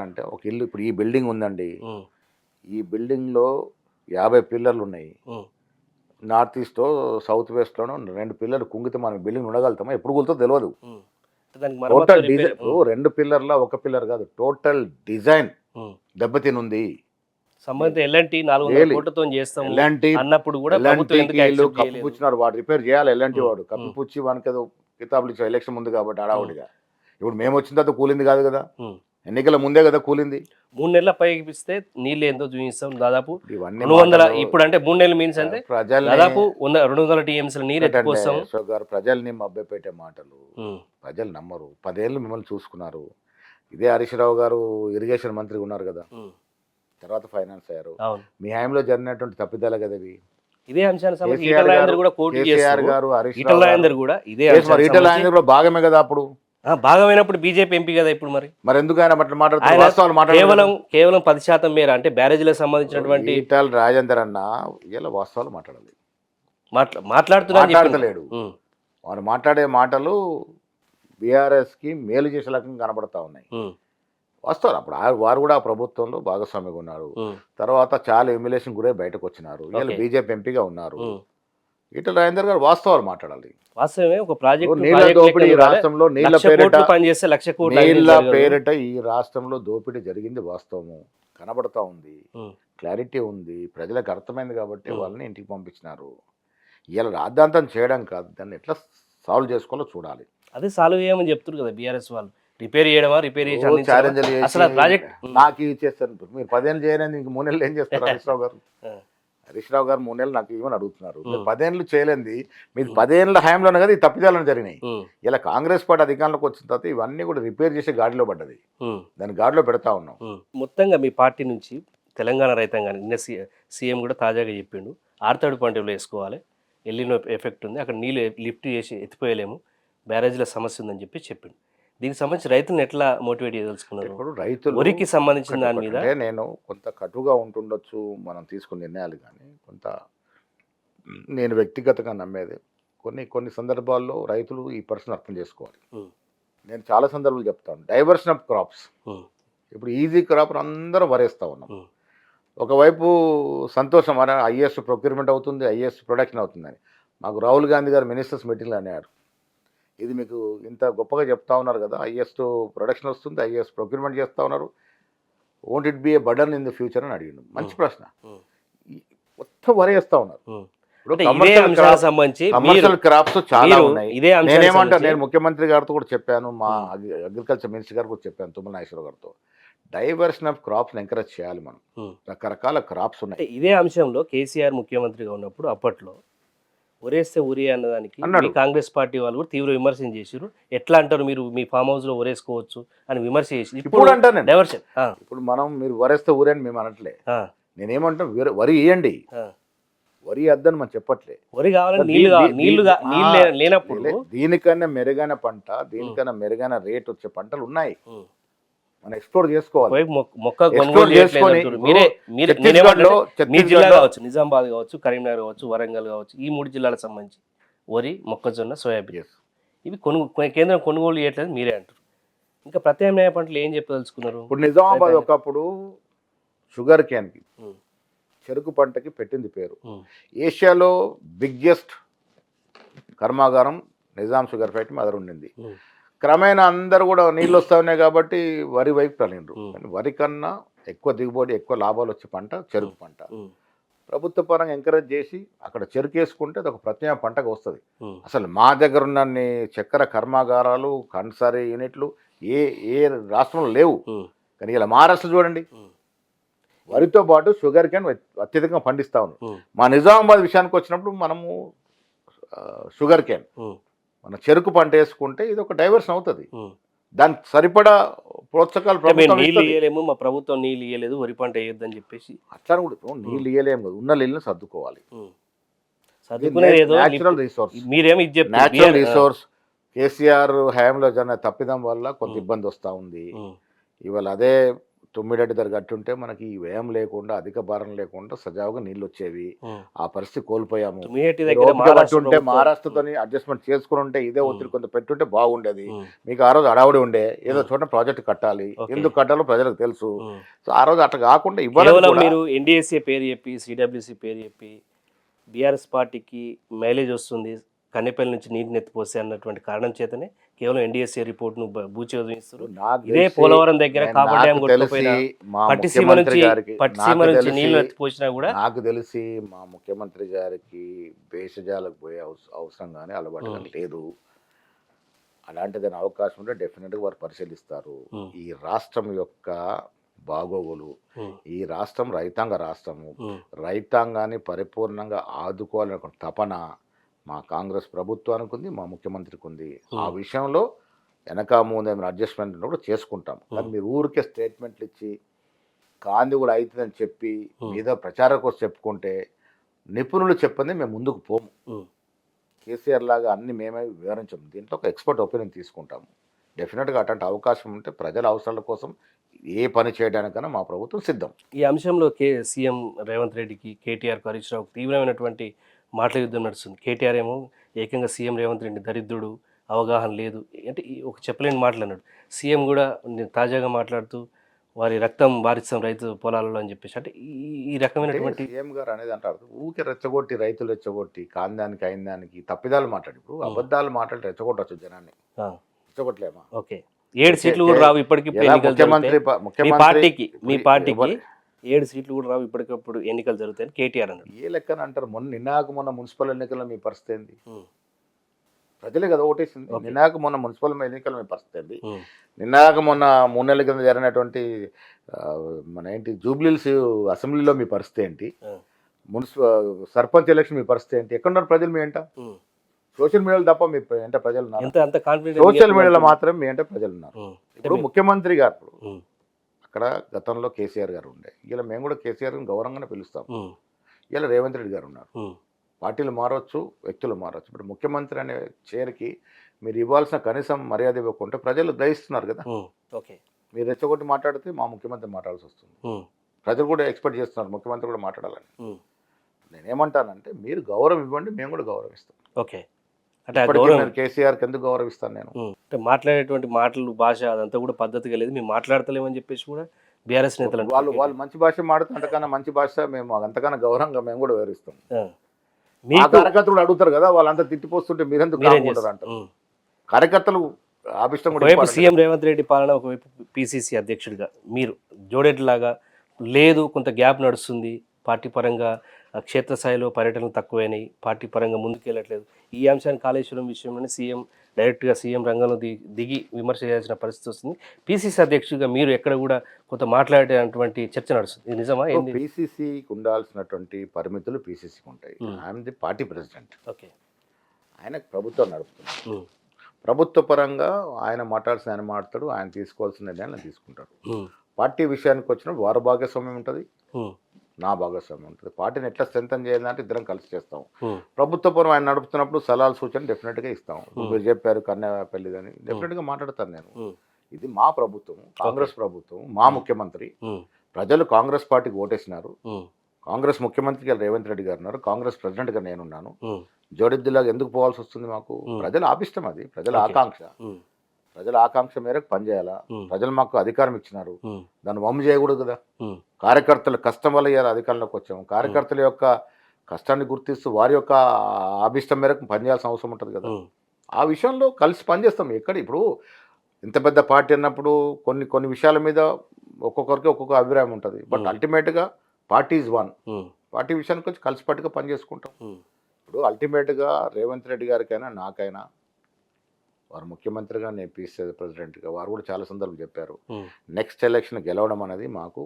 అంటే ఒక ఇల్లు, ఇప్పుడు ఈ బిల్డింగ్ ఉందండి, ఈ బిల్డింగ్లో 50 పిల్లర్లు ఉన్నాయి. నార్త్ ఈస్ట్లో, సౌత్ వెస్ట్లోనూ 2 పిల్లర్లు కుంగితే మనం బిల్డింగ్ ఉండగలుగుతామా? ఎప్పుడు కూలుతో తెలియదు. టోటల్ డిజైన్ 2 పిల్లర్ల 1 పిల్లర్ కాదు, టోటల్ డిజైన్ దెబ్బతినుంది. సంబంధిత ఎల్ఎన్టీ 400 కోట్లతో చేస్తాం అన్నప్పుడు కూడా కప్పిపుచ్చినారు, వాడు రిపేర్ చేయాలి. ఎల్ఎన్టీ వాడు కప్పిపుచ్చి వానికి ఏదో కితాబులు ఇచ్చారు ఎలక్షన్ ముందు కాబట్టి హడావుడిగా. ఇప్పుడు మేము వచ్చిన తర్వాత కూలింది కాదు కదా, ఎన్నికల ముందే కదా కూలింది. 3 నెలల పైకి ఇస్తే నీళ్ళు ఎంతో చూపిస్తాం. దాదాపు 200, ఇప్పుడు అంటే 3 నెలలు మీన్స్ అంటే దాదాపు 200 టీఎంసీల నీరు ఎత్తుకోస్తాం. గారు ప్రజల్ని మభ్యపెట్టే మాటలు ప్రజలు నమ్మరు. 10 ఏళ్ళు మిమ్మల్ని చూసుకున్నారు. ఇదే హరీష్ రావు గారు ఇరిగేషన్ మంత్రిగా ఉన్నారు కదా, తర్వాత ఫైనాన్స్ అయ్యారు. మీ హయాంలో జరిగినటువంటి తప్పిదాలు కదా ఇవి. ఇదే అంశాన్ని భాగమే కదా అప్పుడు. భాగమైనప్పుడు బీజేపీ ఎంపీ కదా ఇప్పుడు. మరి ఎందుకు ఆయన మాట్లాడుతున్నారు? కేవలం 10% మేర అంటే బ్యారేజీలకు సంబంధించినటువంటి ఈటల రాజేందర్ అన్న ఇలా వాస్తవాలు మాట్లాడాలి, మాట్లాడతలేడు. వారు మాట్లాడే మాటలు బీఆర్ఎస్కి మేలు చేసే రకంగా కనబడతా ఉన్నాయి. వస్తారు అప్పుడు వారు కూడా ఆ ప్రభుత్వంలో భాగస్వామిగా ఉన్నారు. ఉమ్, తర్వాత చాలా ఎమ్యులేషన్ గురై బయటకు వచ్చినారు. వీళ్ళు ఓకే. బీజేపీ ఎంపీగా ఉన్నారు. ఉమ్. ఈటల రాజేందర్ గారు వాస్తవాలు మాట్లాడాలి. వాస్తవమే ఒక ప్రాజెక్టు నీళ్ళ ప్రాజెక్ట్ దోపిడీ ఈ లెక్క చూడాలి. రాష్ట్రంలో నీళ్ళ 1,00,000 పేరిట కోట్లు పనిచేస్తే 1,00,000 కోట్లు అవినీతి నీళ్ళ జరగదు. పేరిట ఈ రాష్ట్రంలో దోపిడీ జరిగింది వాస్తవము, కనబడతా ఉంది, ఉమ్, క్లారిటీ ఉంది, ప్రజలకు అర్థమైంది కాబట్టి ఉమ్. వాళ్ళని ఇంటికి పంపించినారు. ఇలా రాద్ధాంతం చేయడం కాదు, దాన్ని ఎట్లా సాల్వ్ చేసుకోవాలో చూడాలి. అదే సాల్వ్ చేయమని చెప్తున్నారు కదా బీఆర్ఎస్ వాళ్ళు. రిపేర్ చేయడమా, రిపేర్ చేసి అందించడమా? ఛాలెంజ్లు చేసి అసలు ప్రాజెక్ట్ నాకు ఇది చేస్తారు, మీరు 10 ఏళ్ళు చేయలేదు ఇంక 3 నెలలు ఏం చేస్తారు హరీష్ రావు గారు? హరీష్ రావు గారు 3 నెలలు నాకు ఇవ్వని అడుగుతున్నారు. మీరు 10 ఏళ్ళు చేయలేంది, మీరు 10 ఏళ్ళ హయాంలోనే కదా ఈ తప్పిదాలను జరిగినాయి. ఇలా కాంగ్రెస్ పార్టీ అధికారంలోకి వచ్చిన తర్వాత ఇవన్నీ కూడా రిపేర్ చేసి గాడిలో పడ్డది, దాన్ని గాడిలో పెడతా ఉన్నాం. మొత్తంగా మీ పార్టీ నుంచి తెలంగాణ రైతాంగాన్ని నిన్న సీఎం కూడా తాజాగా చెప్పిండు, ఆర్తడి పంటలు వేసుకోవాలి, ఎల్లినో ఎఫెక్ట్ ఉంది, అక్కడ నీళ్ళు లిఫ్ట్ చేసి ఎత్తిపోయలేము, బ్యారేజ్ల సమస్య ఉందని చెప్పి చెప్పిండు. దీనికి సంబంధించి రైతులను ఎట్లా మోటివేట్ చేయదలుచుకున్నారు? ఇప్పుడు రైతులు వరికి సంబంధించిన దాని మీద అంటే నేను కొంత కటుగా ఉంటుండొచ్చు మనం తీసుకున్న నిర్ణయాలు, కానీ కొంత నేను వ్యక్తిగతంగా నమ్మేది కొన్ని సందర్భాల్లో రైతులు ఈ పర్సన్ అర్థం చేసుకోవాలి. నేను చాలా సందర్భాలు చెప్తాను, డైవర్షన్ ఆఫ్ క్రాప్స్. ఇప్పుడు ఈజీ క్రాప్ అందరూ వరేస్తూ ఉన్నాం. ఒకవైపు సంతోషం, అనే ఐఏఎస్ ప్రొక్యూర్మెంట్ అవుతుంది, ఐఏఎస్ ప్రొడక్షన్ అవుతుందని మాకు రాహుల్ గాంధీ గారు మినిస్టర్స్ మీటింగ్లో అన్నారు. ఇది మీకు ఇంత గొప్పగా చెప్తా ఉన్నారు కదా, ఐఏఎస్ ప్రొడక్షన్ వస్తుంది, ఐఏఎస్ ప్రొక్యూర్మెంట్ చేస్తూ ఉన్నారు, won't it be A burden in the future అని అడిగిండు. మంచి ప్రశ్న. మొత్తం వరేస్తూ ఉన్నారు. కమర్షియల్ క్రాప్స్ చాలా ఉన్నాయి. నేనేమంటాను, నేను ముఖ్యమంత్రి గారితో కూడా చెప్పాను, మా అగ్రికల్చర్ మినిస్టర్ గారు కూడా చెప్పాను, తుమ్మల నాగేశ్వరరావు గారితో, డైవర్షన్ ఆఫ్ క్రాప్స్ ఎంకరేజ్ చేయాలి మనం. రకరకాల క్రాప్స్ ఉన్నాయి. ఇదే అంశంలో కేసీఆర్ ముఖ్యమంత్రిగా ఉన్నప్పుడు అప్పట్లో ఒరేస్తే ఉరి అన్నదానికి అన్నాడు. మీ కాంగ్రెస్ పార్టీ వాళ్ళు కూడా తీవ్ర విమర్శన చేశారు. ఎట్లా అంటారు మీరు మీ ఫామ్ హౌస్ లో ఒరేసుకోవచ్చు అని విమర్శ చేసి ఇప్పుడు అంటాను నేను. డైవర్షన్ ఇప్పుడు మీరు వరేస్తే ఊరే అని మేము అనట్లే. నేనేమంటాం, వరి వేయండి, వరి వద్దని మనం చెప్పట్లే. వరి కావాలని నీళ్లు లేనప్పుడు దీనికన్నా మెరుగైన పంట, దీనికన్నా మెరుగైన రేట్ వచ్చే పంటలు ఉన్నాయి, మనం ఎక్స్ప్లోర్ చేసుకోవాలి. మొక్క కొనుగోలు చేయట్లేదు. మీ జిల్లా కావచ్చు, నిజామాబాద్ కావచ్చు, కరీంనగర్ కావచ్చు, వరంగల్ కావచ్చు, ఈ 3 జిల్లాలకు సంబంధించి వరి, మొక్కజొన్న, సోయాబీన్ ఇవి కేంద్రం కొనుగోలు చేయట్లేదు మీరే అంటారు. ఇంకా ప్రత్యామ్నాయ పంటలు ఏం చెప్పదలుచుకున్నారు? ఇప్పుడు నిజామాబాద్ ఒకప్పుడు షుగర్ క్యాన్కి, చెరుకు పంటకి పెట్టింది పేరు. ఏషియాలో బిగ్గెస్ట్ కర్మాగారం నిజాం షుగర్ ఫ్యాక్టరీ అదర్ ఉండింది. క్రమేణా అందరూ కూడా నీళ్ళు వస్తూ ఉన్నాయి కాబట్టి వరి వైపు తలిండ్రు. వరి కన్నా ఎక్కువ దిగుబడి, ఎక్కువ లాభాలు వచ్చే పంట చెరుకు పంట. ప్రభుత్వ పరంగా ఎంకరేజ్ చేసి అక్కడ చెరుకు వేసుకుంటే అది ఒక ప్రత్యేక పంటగా వస్తుంది. అసలు మా దగ్గర ఉన్న చక్కెర కర్మాగారాలు, కన్సరీ యూనిట్లు ఏ రాష్ట్రంలో లేవు. కానీ ఇలా మహారాష్ట్ర చూడండి, వరితో పాటు షుగర్ క్యాన్ అత్యధికంగా పండిస్తా ఉన్నాం. మా నిజామాబాద్ విషయానికి వచ్చినప్పుడు మనము షుగర్ క్యాన్, మన చెరుకు పంట వేసుకుంటే ఇది ఒక డైవర్షన్ అవుతుంది. దానికి సరిపడా ప్రోత్సాహాలు మా ప్రభుత్వం నీళ్ళు ఇయ్యలేదు, వరి పంట వేయొద్దని చెప్పేసి అట్లా కూడా నీళ్ళు ఇయ్యలేము కదా, ఉన్న నీళ్ళని సర్దుకోవాలి. న్యాచురల్ రిసోర్స్ కేసీఆర్ హయాంలో జరిగిన తప్పిదం వల్ల కొంత ఇబ్బంది వస్తూ ఉంది. ఇవాళ అదే తొమ్మిడెడ్డి దగ్గర కట్టుంటే మనకి ఈ వ్యయం లేకుండా, అధిక భారం లేకుండా సజావుగా నీళ్ళు వచ్చేవి. ఆ పరిస్థితి కోల్పోయాము. కట్టుంటే మహారాష్ట్రతో అడ్జస్ట్మెంట్ చేసుకుని ఉంటే, ఇదే ఒత్తిడి కొంత పెట్టుంటే బాగుండేది. మీకు ఆ రోజు అడావుడి ఉండే, ఏదో చోట ప్రాజెక్ట్ కట్టాలి, ఎందుకు కట్టాలో ప్రజలకు తెలుసు. సో ఆ రోజు అట్లా కాకుండా ఇవ్వాలి. మీరు ఎన్డీఎస్ఏ పేరు చెప్పి, సిడబ్ల్యూసీ పేరు చెప్పి, బీఆర్ఎస్ పార్టీకి మైలేజ్ వస్తుంది, కన్నెపల్లి నుంచి నీటిని ఎత్తిపోసే అన్నటువంటి కారణం చేతనే కేవలం ఎన్డీఎస్ఏ రిపోర్ట్ ను బూచి వదిలిస్తారు. ఇదే పోలవరం దగ్గర పట్టిసీమ నుంచి నీళ్లు ఎత్తిపోసినా కూడా నాకు తెలిసి మా ముఖ్యమంత్రి గారికి భేషజాలకు పోయే అవసరం కానీ అలవాటు కానీ లేదు. అలాంటిదని అవకాశం ఉంటే డెఫినెట్గా వారు పరిశీలిస్తారు. ఈ రాష్ట్రం యొక్క బాగోగులు, ఈ రాష్ట్రం రైతాంగ రాష్ట్రము, రైతాంగాన్ని పరిపూర్ణంగా ఆదుకోవాలనే తపన మా కాంగ్రెస్ ప్రభుత్వానికి ఉంది, మా ముఖ్యమంత్రికి ఉంది. ఆ విషయంలో వెనక ముందు ఏమైనా అడ్జస్ట్మెంట్ కూడా చేసుకుంటాం. కానీ మీరు ఊరికే స్టేట్మెంట్లు ఇచ్చి కాంది కూడా అవుతుందని చెప్పి మీద ప్రచారం కోసం చెప్పుకుంటే, నిపుణులు చెప్పింది మేము ముందుకు పోము. కేసీఆర్ లాగా అన్ని మేమే వివరించాము. దీంట్లో ఒక ఎక్స్పర్ట్ ఒపీనియన్ తీసుకుంటాము. డెఫినెట్గా అటువంటి అవకాశం ఉంటే ప్రజల అవసరాల కోసం ఏ పని చేయడానికైనా మా ప్రభుత్వం సిద్ధం. ఈ అంశంలో సీఎం రేవంత్ రెడ్డికి, కేటీఆర్, హరీష్ రావుకి తీవ్రమైనటువంటి మాటల యుద్ధం నడుస్తుంది. కేటీఆర్ ఏమో ఏకంగా సీఎం రేవంత్ రెడ్డి దరిద్రుడు, అవగాహన లేదు అంటే ఒక చెప్పలేని మాటలు అన్నాడు. సీఎం కూడా తాజాగా మాట్లాడుతూ వారి రక్తం వారిస్తాం రైతు పొలాలలో అని చెప్పేసి అంటే ఈ రకమైనటువంటి సీఎం గారు అనేది అంటారు ఊరికే రెచ్చగొట్టి రైతులు రెచ్చగొట్టి కాందానికి అయిన దానికి తప్పిదాలు మాట్లాడి ఇప్పుడు అబద్ధాలు మాట్లాడి రెచ్చగొట్టచ్చు జనాన్ని. ఆ, రెచ్చగొట్టలేమా? ఓకే 7 సీట్లు కూడా రావు ఇప్పటికిప్పుడు ఎలా ఎన్నికలు ముఖ్యమంత్రి జరుగుతాయి. మీ ముఖ్యమంత్రి పార్టీకి ఎవరు- 7 సీట్లు కూడా రావు ఇప్పటికప్పుడు ఎన్నికలు జరుగుతాయని కేటీఆర్ అన్నాడు. ఏ లెక్కన అంటారు? మొన్న మున్సిపల్ ఎన్నికల్లో మీ పరిస్థితి ఏంది? ఉమ్, ప్రజలే కదా ఓటేసింది. Okay. నిన్నాక మొన్న మున్సిపల్ ఎన్నికల మీ పరిస్థితి ఏంది? ఉమ్, నిన్నాక మొన్న 3 నెలల కింద జరిగినటువంటి మన ఏంటి జూబ్లీహిల్స్ అసెంబ్లీలో మీ పరిస్థితి ఏంటి? ఆ, సర్పంచ్ ఎలక్షన్ మీ పరిస్థితి ఏంటి? ఎక్కడున్నారు ప్రజలు మీ వెంట? ఉమ్. సోషల్ మీడియాలో తప్ప మీ వెంట ప్రజలు ఉన్నారు? అంత కాన్ఫిడెంట్ సోషల్ మీడియాలో మాత్రం మీ వెంట ప్రజలు ఉన్నారు. ఇప్పుడు ముఖ్యమంత్రి గారు అక్కడ గతంలో కేసీఆర్ గారు ఉండే, ఇలా మేము కూడా కేసీఆర్ గారిని గౌరవంగానే పిలుస్తాం. ఇలా రేవంత్ రెడ్డి గారు ఉన్నారు. పార్టీలు మారవచ్చు, వ్యక్తులు మారవచ్చు. ఇప్పుడు ముఖ్యమంత్రి అనే చైర్కి మీరు ఇవ్వాల్సిన కనీసం మర్యాద ఇవ్వకుంటే ప్రజలు గ్రహిస్తున్నారు కదా. ఓకే మీరు రెచ్చగొట్టి మాట్లాడితే మా ముఖ్యమంత్రి మాట్లాడాల్సి వస్తుంది. ప్రజలు కూడా ఎక్స్పెక్ట్ చేస్తున్నారు ముఖ్యమంత్రి కూడా మాట్లాడాలని. నేనేమంటానంటే మీరు గౌరవం ఇవ్వండి, మేము కూడా గౌరవిస్తాం. ఓకే అంటే ఆ గౌరవం నేను కేసీఆర్కి ఎందుకు గౌరవిస్తాను నేను? అంటే మాట్లాడేటువంటి మాటలు భాష అదంతా కూడా పద్ధతిగా లేదు, మేము మాట్లాడతలేమని చెప్పేసి కూడా బీఆర్ఎస్ నేతలు వాళ్ళు మంచి భాష మాట్లాడుతూ అంతకన్నా మంచి భాష మేము అంతకన్నా గౌరవంగా మేము కూడా వివరిస్తాం. మీకు కార్యకర్తలు అడుగుతారు కదా, వాళ్ళంతా తిట్టిపోస్తుంటే మీరెందుకు కాకుంటారు అంటారు. కార్యకర్తలు ఆభిష్టం కూడా ఒకవైపు సీఎం రేవంత్ రెడ్డి పాలన, ఒకవైపు పిసిసి అధ్యక్షుడిగా మీరు జోడెట్లాగా లేదు, కొంత గ్యాప్ నడుస్తుంది పార్టీ పరంగా, క్షేత్రస్థాయిలో పర్యటనలు తక్కువైనాయి, పార్టీ పరంగా ముందుకెళ్ళట్లేదు. ఈ అంశాన్ని కాళేశ్వరం విషయంలోనే సీఎం డైరెక్ట్గా రంగంలో దిగి విమర్శ చేయాల్సిన పరిస్థితి వస్తుంది. పిసిసి అధ్యక్షుడిగా మీరు ఎక్కడ కూడా కొంత మాట్లాడేటువంటి చర్చ నడుస్తుంది, ఇది నిజమా? పిసిసికి ఉండాల్సినటువంటి పరిమితులు పిసిసికి ఉంటాయి. I'm the party president. Okay ఆయన ప్రభుత్వం నడుపుతున్నారు. ప్రభుత్వ పరంగా ఆయన మాట్లాడాల్సిన ఆయన మాట్లాడు, ఆయన తీసుకోవాల్సిన నిర్ణయాలు తీసుకుంటారు. పార్టీ విషయానికి వచ్చినప్పుడు వారి భాగస్వామ్యం ఉంటుంది, నా భాగస్వామ్యం ఉంటుంది. పార్టీని ఎట్లా స్ట్రెంథన్ చేయాలంటే ఇద్దరం కలిసి చేస్తాం. ప్రభుత్వ పరం ఆయన నడుపుతున్నప్పుడు సలహాలు సూచనలు డెఫినెట్గా ఇస్తాం. మీరు చెప్పారు కన్యాపల్లిదని, డెఫినెట్గా మాట్లాడతాను నేను. ఇది మా ప్రభుత్వం, కాంగ్రెస్ ప్రభుత్వం, మా ముఖ్యమంత్రి. ప్రజలు కాంగ్రెస్ పార్టీకి ఓటేసినారు. కాంగ్రెస్ ముఖ్యమంత్రిగా రేవంత్ రెడ్డి గారు ఉన్నారు, కాంగ్రెస్ ప్రెసిడెంట్గా నేనున్నాను. జోడెద్దులాగా ఎందుకు పోవాల్సి వస్తుంది? మాకు ప్రజల ఆపిష్టం, అది ప్రజల ఆకాంక్ష. ప్రజల ఆకాంక్ష మేరకు పనిచేయాలా? ప్రజలు మాకు అధికారం ఇచ్చినారు, దాన్ని వమ్ము చేయకూడదు కదా. కార్యకర్తల కష్టం వల్ల ఇవాళ అధికారంలోకి వచ్చాము. కార్యకర్తల యొక్క కష్టాన్ని గుర్తిస్తూ వారి యొక్క ఆభిష్టం మేరకు పనిచేయాల్సిన అవసరం ఉంటుంది కదా. ఆ విషయంలో కలిసి పనిచేస్తాం. ఇప్పుడు ఇంత పెద్ద పార్టీ అన్నప్పుడు కొన్ని విషయాల మీద ఒక్కొక్కరికి ఒక్కొక్క అభిప్రాయం ఉంటుంది. బట్ అల్టిమేట్గా పార్టీ ఈజ్ వన్. పార్టీ విషయానికి వచ్చి కలిసిపట్టుగా పనిచేసుకుంటాం. ఇప్పుడు అల్టిమేట్గా రేవంత్ రెడ్డి గారికైనా నాకైనా, వారు ముఖ్యమంత్రిగా నేను పిసిసి ప్రెసిడెంట్గా, వారు కూడా చాలా సందర్భాలు చెప్పారు, నెక్స్ట్ ఎలక్షన్ గెలవడం అనేది మాకు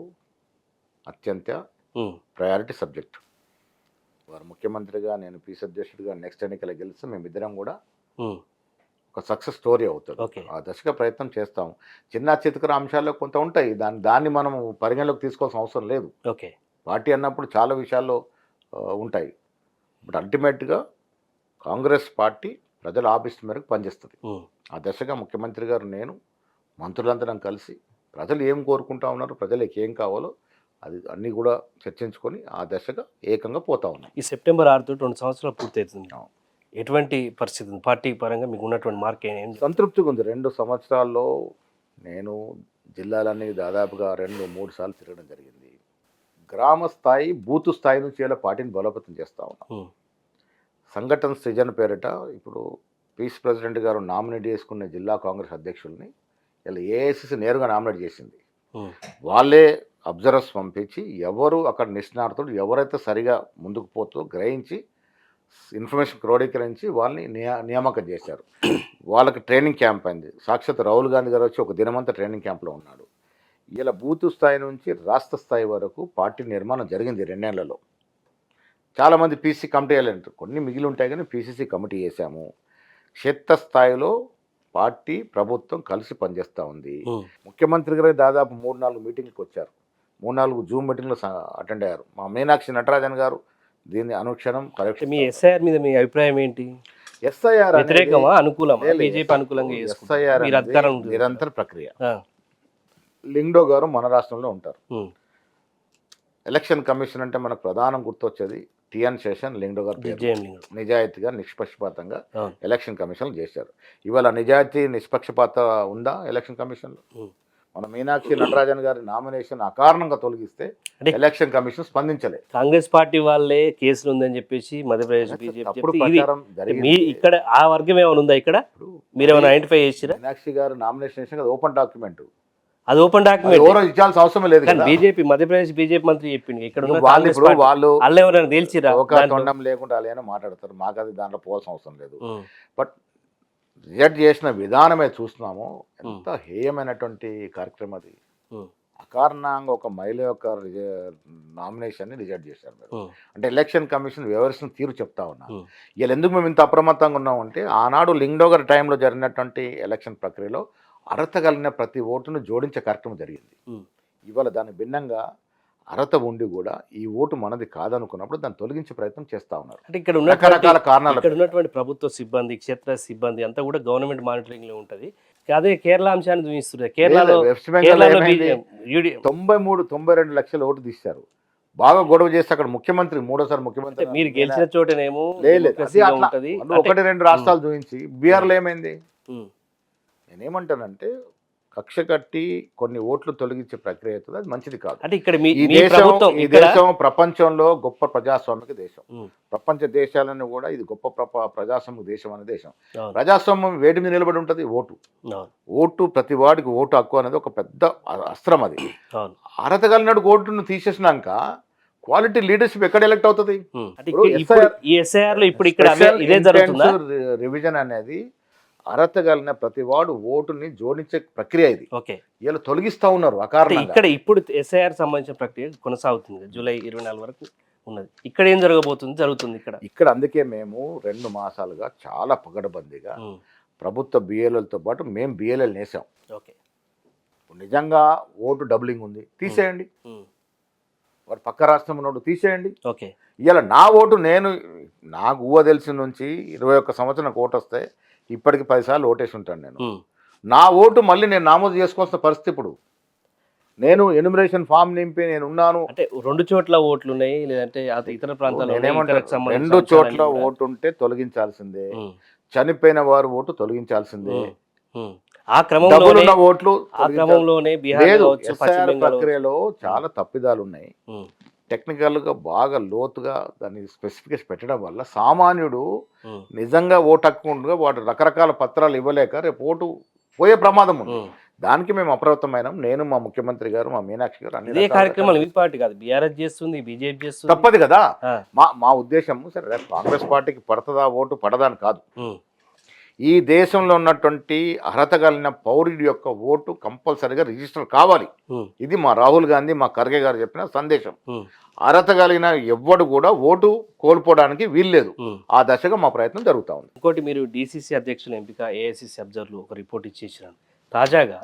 అత్యంత ప్రయారిటీ సబ్జెక్ట్. వారు ముఖ్యమంత్రిగా, నేను పిసిసి అధ్యక్షుడిగా నెక్స్ట్ ఎన్నికలు గెలిస్తే మేమిద్దరం కూడా ఒక సక్సెస్ స్టోరీ అవుతుంది. ఆ దశగా ప్రయత్నం చేస్తాం. చిన్న చితకర అంశాల్లో కొంత ఉంటాయి, దాన్ని మనం పరిగణలోకి తీసుకోవాల్సిన అవసరం లేదు. ఓకే పార్టీ అన్నప్పుడు చాలా విషయాల్లో ఉంటాయి. బట్ అల్టిమేట్గా కాంగ్రెస్ పార్టీ ప్రజల ఆఫీస్ మేరకు పనిచేస్తుంది. ఆ దశగా ముఖ్యమంత్రి గారు, నేను, మంత్రులందరం కలిసి ప్రజలు ఏం కోరుకుంటా ఉన్నారు, ప్రజలకు ఏం కావాలో అది అన్నీ కూడా చర్చించుకొని ఆ దశగా ఏకంగా పోతా ఉన్నాం. ఈ సెప్టెంబర్ 6 2 సంవత్సరాలు పూర్తవుతుంది. ఎటువంటి పరిస్థితి ఉంది పార్టీ పరంగా? మీకు ఉన్నటువంటి మార్క్ ఏంటి? సంతృప్తిగా ఉంది. 2 సంవత్సరాల్లో నేను జిల్లాలన్నీ దాదాపుగా 2-3 సార్లు తిరగడం జరిగింది. గ్రామ స్థాయి, బూత్ స్థాయి నుంచి ఇలా పార్టీని బలోపేతం చేస్తూ ఉన్నాం. సంఘటన సృజన పేరిట ఇప్పుడు పీస్ ప్రెసిడెంట్ గారు నామినేట్ చేసుకున్న జిల్లా కాంగ్రెస్ అధ్యక్షుల్ని ఇలా ఏఐసిసి నేరుగా నామినేట్ చేసింది. వాళ్ళే అబ్జర్వర్స్ పంపించి ఎవరు అక్కడ నిష్ణాతులు ఎవరైతే సరిగా ముందుకు పోతూ గ్రహించి ఇన్ఫర్మేషన్ క్రోడీకరించి వాళ్ళని నియామకం చేశారు. వాళ్ళకి ట్రైనింగ్ క్యాంప్ అయింది. సాక్షాత్ రాహుల్ గాంధీ గారు వచ్చి ఒక దినమంతా ట్రైనింగ్ క్యాంప్లో ఉన్నాడు. ఇలా బూత్ స్థాయి నుంచి రాష్ట్ర స్థాయి వరకు పార్టీ నిర్మాణం జరిగింది 2 నెలలలో. చాలామంది పీసీ కమిటీ వేయాలంటారు, కొన్ని మిగిలి ఉంటాయి కానీ పీసీసీ కమిటీ వేసాము. క్షేత్రస్థాయిలో పార్టీ ప్రభుత్వం కలిసి పనిచేస్తూ ఉంది. ముఖ్యమంత్రి గారు దాదాపు 3-4 మీటింగ్లకు వచ్చారు, 3-4 జూమ్ మీటింగ్లు అటెండ్ అయ్యారు. మా మీనాక్షి నటరాజన్ గారు దీన్ని అనుక్షణం కరెక్ట్. మీ ఎస్ఐఆర్ మీద మీ అభిప్రాయం ఏంటి? ఎస్ఐఆర్ వ్యతిరేకమా, అనుకూలమా? బీజేపీ అనుకూలంగా ఎస్ఐఆర్ నిరంతర ప్రక్రియ. లింగ్డో గారు మన రాష్ట్రంలో ఉంటారు. ఎలక్షన్ కమిషన్ అంటే మనకు ప్రధానం గుర్తొచ్చేది టిఎన్ శేషన్ లింగో గారి పేరు జేఎం లింగం. నిజాయితీగా నిష్పక్షపాతంగా అవును. ఎలక్షన్ కమిషన్లు చేశారు. ఇవాళ నిజాయితీ నిష్పక్షపాత ఉందా ఎలక్షన్ కమిషన్లో? ఉమ్. మన మీనాక్షి నటరాజన్ గారి నామినేషన్ అకారణంగా తొలగిస్తే అంటే ఎలక్షన్ కమిషన్ స్పందించలేదు. కాంగ్రెస్ పార్టీ వాళ్ళే కేసులు ఉందని చెప్పేసి మధ్యప్రదేశ్ బీజేపీ తప్పుడు చెప్తే ఇది ప్రచారం మీ జరిగింది. ఇక్కడ ఆ వర్గం ఏమైనా ఉందా ఇక్కడ? ఇప్పుడు మీరు ఏమైనా ఐడెంటిఫై చేసిరా? మీనాక్షి గారు నామినేషన్ చేసిన కదా ఓపెన్ డాక్యుమెంట్, అది ఓపెన్ డాక్యుమెంట్. ఎవరో ఇచ్చాల్సిన అవసరం లేదు కానీ కదా. బీజేపీ మధ్యప్రదేశ్ బీజేపీ మంత్రి చెప్పింది ఇక్కడ ఉన్న వాళ్ళు కాంగ్రెస్ ఇప్పుడు పార్టీ వాళ్ళు వాళ్ళు ఎవరైనా తేల్చిరా ఒక దాంట్లో? తొండం లేకుండా వాళ్ళైనా మాట్లాడతారు. మాకు అది దాంట్లో పోవాల్సిన అవసరం లేదు. ఉమ్. బట్ రిజెక్ట్ చేసిన విధానమే చూస్తున్నాము. ఎంత హేయమైనటువంటి కార్యక్రమం అది. ఉమ్. అకారణంగా ఒక మహిళ యొక్క నామినేషన్ని రిజెక్ట్ చేశారు మీరు. ఉమ్. అంటే ఎలక్షన్ కమిషన్ వ్యవహరిస్తున్న తీరు చెప్తా ఉన్నా. ఉమ్. వీళ్ళు ఎందుకు మేము ఇంత అప్రమత్తంగా ఉన్నామంటే ఆనాడు లింగో గారి టైంలో జరిగినటువంటి ఎలక్షన్ ప్రక్రియలో అర్హత కలిగిన ప్రతి ఓటును జోడించే కార్యక్రమం జరిగింది. ఉమ్. ఇవాళ దాని భిన్నంగా అర్హత ఉండి కూడా ఈ ఓటు మనది కాదనుకున్నప్పుడు దాన్ని తొలగించే ప్రయత్నం చేస్తూ ఉన్నారు. అంటే ఇక్కడ ఉన్నటువంటి రకరకాల కారణాలు. ఇక్కడ ఉన్నటువంటి ప్రభుత్వ సిబ్బంది, క్షేత్ర సిబ్బంది అంతా కూడా గవర్నమెంట్ మానిటరింగ్ లో ఉంటది. అదే కేరళ అంశాన్ని చూపిస్తుంది. కేరళలో వెస్ట్ బెంగాల్ కేరళలో ఏమైంది? 93-92 లక్షల ఓటు తీశారు. బాగా గొడవ చేస్తే అక్కడ ముఖ్యమంత్రి మూడోసారి ముఖ్యమంత్రి మీరు గెలిచిన చోటనేమో లేదు. అది డెమోక్రసీగా అట్లా ఉంటది. వాళ్ళు 1-2 రాష్ట్రాలు చూపించి బీఆర్లో ఏమైంది? ఉమ్. నేనేమంటానంటే కక్ష కట్టి కొన్ని ఓట్లు తొలగించే ప్రక్రియ అవుతుంది, అది మంచిది కాదు. అంటే ఇక్కడ మీ ఈ మీ దేశం ప్రభుత్వం ఈ ఇక్కడ దేశం ప్రపంచంలో గొప్ప ప్రజాస్వామిక దేశం. ఉమ్. ప్రపంచ దేశాలను కూడా ఇది గొప్ప ప్రజాస్వామిక దేశం అనే దేశం. అవును. ప్రజాస్వామ్యం వేటి మీద నిలబడి ఉంటుంది? ఓటు. అవును. ఓటు ప్రతి వాడికి ఓటు హక్కు అనేది ఒక పెద్ద అస్త్రం. అది అవును. అర్హత కలిగినట్టు ఓటును తీసేసినాక క్వాలిటీ లీడర్షిప్ ఎక్కడ ఎలక్ట్ అవుతుంది? ఉమ్. అంటే ఇప్పుడు ఈ ఎస్ఐఆర్ లో ఇప్పుడు ఇక్కడ స్పెషల్ ఇదే జరుగుతుందా? ఇంటెన్సివ్ రివిజన్ అనేది అర్హత కలిగిన ప్రతి వాడు ఓటుని జోడించే ప్రక్రియ ఇది. ఓకే. ఇలా తొలగిస్తా ఉన్నారు అంటే అకారణంగా. ఇక్కడ ఇప్పుడు ఎస్ఐఆర్ సంబంధించిన ప్రక్రియ కొనసాగుతుంది. జూలై 24 వరకు ఉన్నది. ఇక్కడ ఏం జరుగుతుంది ఇక్కడ? ఇక్కడ అందుకే మేము 2 మాసాలుగా చాలా పగడబందీగా ఉమ్. ప్రభుత్వ బిఎల్ఎల్తో పాటు మేము బిఎల్ఎల్ నేసాం. ఓకే. నిజంగా ఓటు డబ్లింగ్ ఉంది, తీసేయండి. ఉమ్. వాడు పక్క రాష్ట్రం ఉన్నోడు తీసేయండి. ఓకే. ఇలా నా ఓటు నాకు ఊహ తెలిసిన నుంచి 21 సంవత్సరం నాకు ఓటు వస్తే ఇప్పటికి 10 సార్లు ఓటేసి ఉంటాను నేను. ఉమ్. నా ఓటు మళ్ళీ నేను నామోదు చేసుకోవాల్సిన పరిస్థితి. ఇప్పుడు నేను ఎన్యుమరేషన్ ఫామ్ నింపి నేను ఉన్నాను. అంటే 2 చోట్ల ఓట్లు ఉన్నాయి, లేదంటే ఇతర ప్రాంతాల్లో నేనేమంటాను, 2 చోట్ల ఓటు ఉంటే తొలగించాల్సిందే. చనిపోయిన వారు ఓటు తొలగించాల్సిందే. ఆ డబ్బులున్న ఓట్లు క్రమంలోనే బీహార్ లేదు. కావచ్చు, పశ్చిమ ఎస్ఐఆర్ బెంగాల్ ప్రక్రియలో చాలా తప్పిదాలు ఉన్నాయి. ఉమ్. టెక్నికల్గా బాగా లోతుగా దాన్ని స్పెసిఫికేషన్ పెట్టడం వల్ల సామాన్యుడు ఉమ్. నిజంగా ఓటు హక్కు ఉండగా వాడు రకరకాల పత్రాలు ఇవ్వలేక రేపు ఓటు పోయే ప్రమాదం ఉంది. ఉమ్. దానికి మేము అప్రమత్తమైనాం. నేను, మా ముఖ్యమంత్రి గారు, మా మీనాక్షి గారు అన్ని ఇదే రకాలుగా కార్యక్రమాలు ఈ పార్టీ కాదు, బీఆర్ఎస్ చేస్తుంది, బీజేపీ చేస్తుంది. తప్పదు కదా. ఆ. మా ఉద్దేశం సరే రేపు కాంగ్రెస్ పార్టీకి పడుతుందా ఓటు పడదా అని కాదు. ఉమ్. ఈ దేశంలో ఉన్నటువంటి అర్హత కలిగిన పౌరుడి యొక్క ఓటు కంపల్సరీగా రిజిస్టర్ కావాలి. ఉమ్. ఇది మా రాహుల్ గాంధీ, మా ఖర్గే గారు చెప్పిన సందేశం. ఉమ్. అర్హత కలిగిన ఎవ్వడు కూడా ఓటు కోల్పోవడానికి వీల్లేదు. ఉమ్. ఆ దశగా మా ప్రయత్నం జరుగుతూ ఉంది. ఇంకోటి, మీరు డీసీసీ అధ్యక్షుల ఎంపిక, ఏఐసీసీ అబ్జర్వర్లు ఒక రిపోర్ట్ ఇచ్చేసినారు. తాజాగా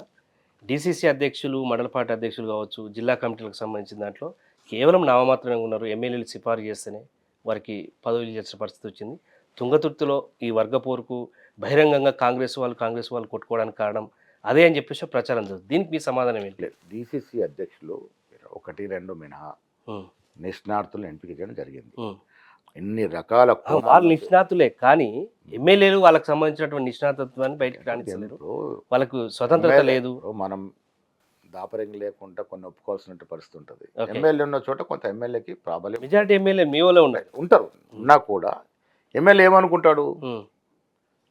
డీసీసీ అధ్యక్షులు, మండల పార్టీ అధ్యక్షులు కావచ్చు, జిల్లా కమిటీలకు సంబంధించిన దాంట్లో కేవలం నామమాత్రమే ఉన్నారు. ఎమ్మెల్యేలు సిఫారు చేస్తేనే వారికి పదవులు ఇచ్చిన పరిస్థితి వచ్చింది. తుంగతుర్తిలో ఈ వర్గపోరుకు బహిరంగంగా కాంగ్రెస్ వాళ్ళు కొట్టుకోవడానికి కారణం అదే అని చెప్పేసి ప్రచారం జరుగుతుంది. దీనికి మీ సమాధానం ఏంటి? డీసీసీ అధ్యక్షులు 1-2 మినహా ఉమ్. నిష్ణాతులను ఎంపిక చేయడం జరిగింది. ఉమ్. ఎన్ని రకాల వాళ్ళు నిష్ణాతులే, కానీ ఎమ్మెల్యేలు వాళ్ళకి సంబంధించినటువంటి నిష్ణాతత్వాన్ని బయటకు రాణించలేరు. వాళ్ళకు స్వతంత్రత లేదు. మనం దాపరింగ్ లేకుండా కొన్ని ఒప్పుకోవాల్సిన పరిస్థితి ఉంటుంది. Okay. ఎమ్మెల్యే ఉన్న చోట కొంత ఎమ్మెల్యేకి ప్రాబల్యం మెజారిటీ ఎమ్మెల్యే మీ వాళ్ళే ఉన్నారు. ఉంటారు. ఉన్నా కూడా ఎమ్మెల్యే ఏమనుకుంటాడు, ఉమ్.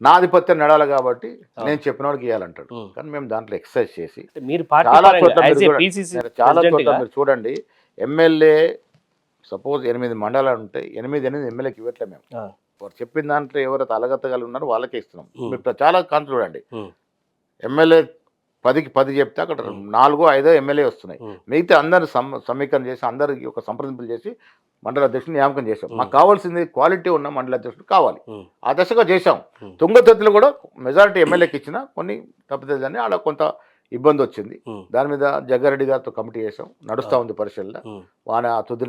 నా ఆధిపత్యం నడాలి కాబట్టి నేను చెప్పిన వాడికి ఇవ్వాలంటాడు. కానీ మేము దాంట్లో ఎక్సర్సైజ్ చేసి అంటే మీరు పార్టీ చాలా పరంగా చోట్ల as a మీరు PCC చాలా చోట్ల president గా మీరు చూడండి, ఎమ్మెల్యే సపోజ్ 8 మండలాలు ఉంటాయి, 8 ఎమ్మెల్యేకి ఇవ్వట్లే మేము. ఆ. వారు చెప్పిన దాంట్లో ఎవరైతే అలగత్తగలు ఉన్నారో వాళ్ళకే ఇస్తున్నాం. మీరు చాలా కాదు చూడండి, ఉమ్. ఎమ్మెల్యే 10కి 10 చెప్తే అక్కడ 4-5 ఎమ్మెల్యే వస్తున్నాయి. ఉమ్. మిగతా అందరు సమీకరణ చేసి అందరికి ఒక సంప్రదింపులు చేసి మండల అధ్యక్షుడు నియామకం చేశాం. మాకు కావాల్సింది క్వాలిటీ ఉన్న మండల అధ్యక్షుడు కావాలి. ఉమ్. ఆ దశగా చేశాం. తుంగతుర్తిలో కూడా మెజారిటీ ఎమ్మెల్యేకి ఇచ్చిన కొన్ని తప్పిదాన్ని అలా కొంత ఇబ్బంది వచ్చింది. ఉమ్. దాని మీద జగ్గారెడ్డి గారితో కమిటీ చేసాం, నడుస్తూ ఉంది పరిశీలన. ఉమ్. వాన ఆ తుది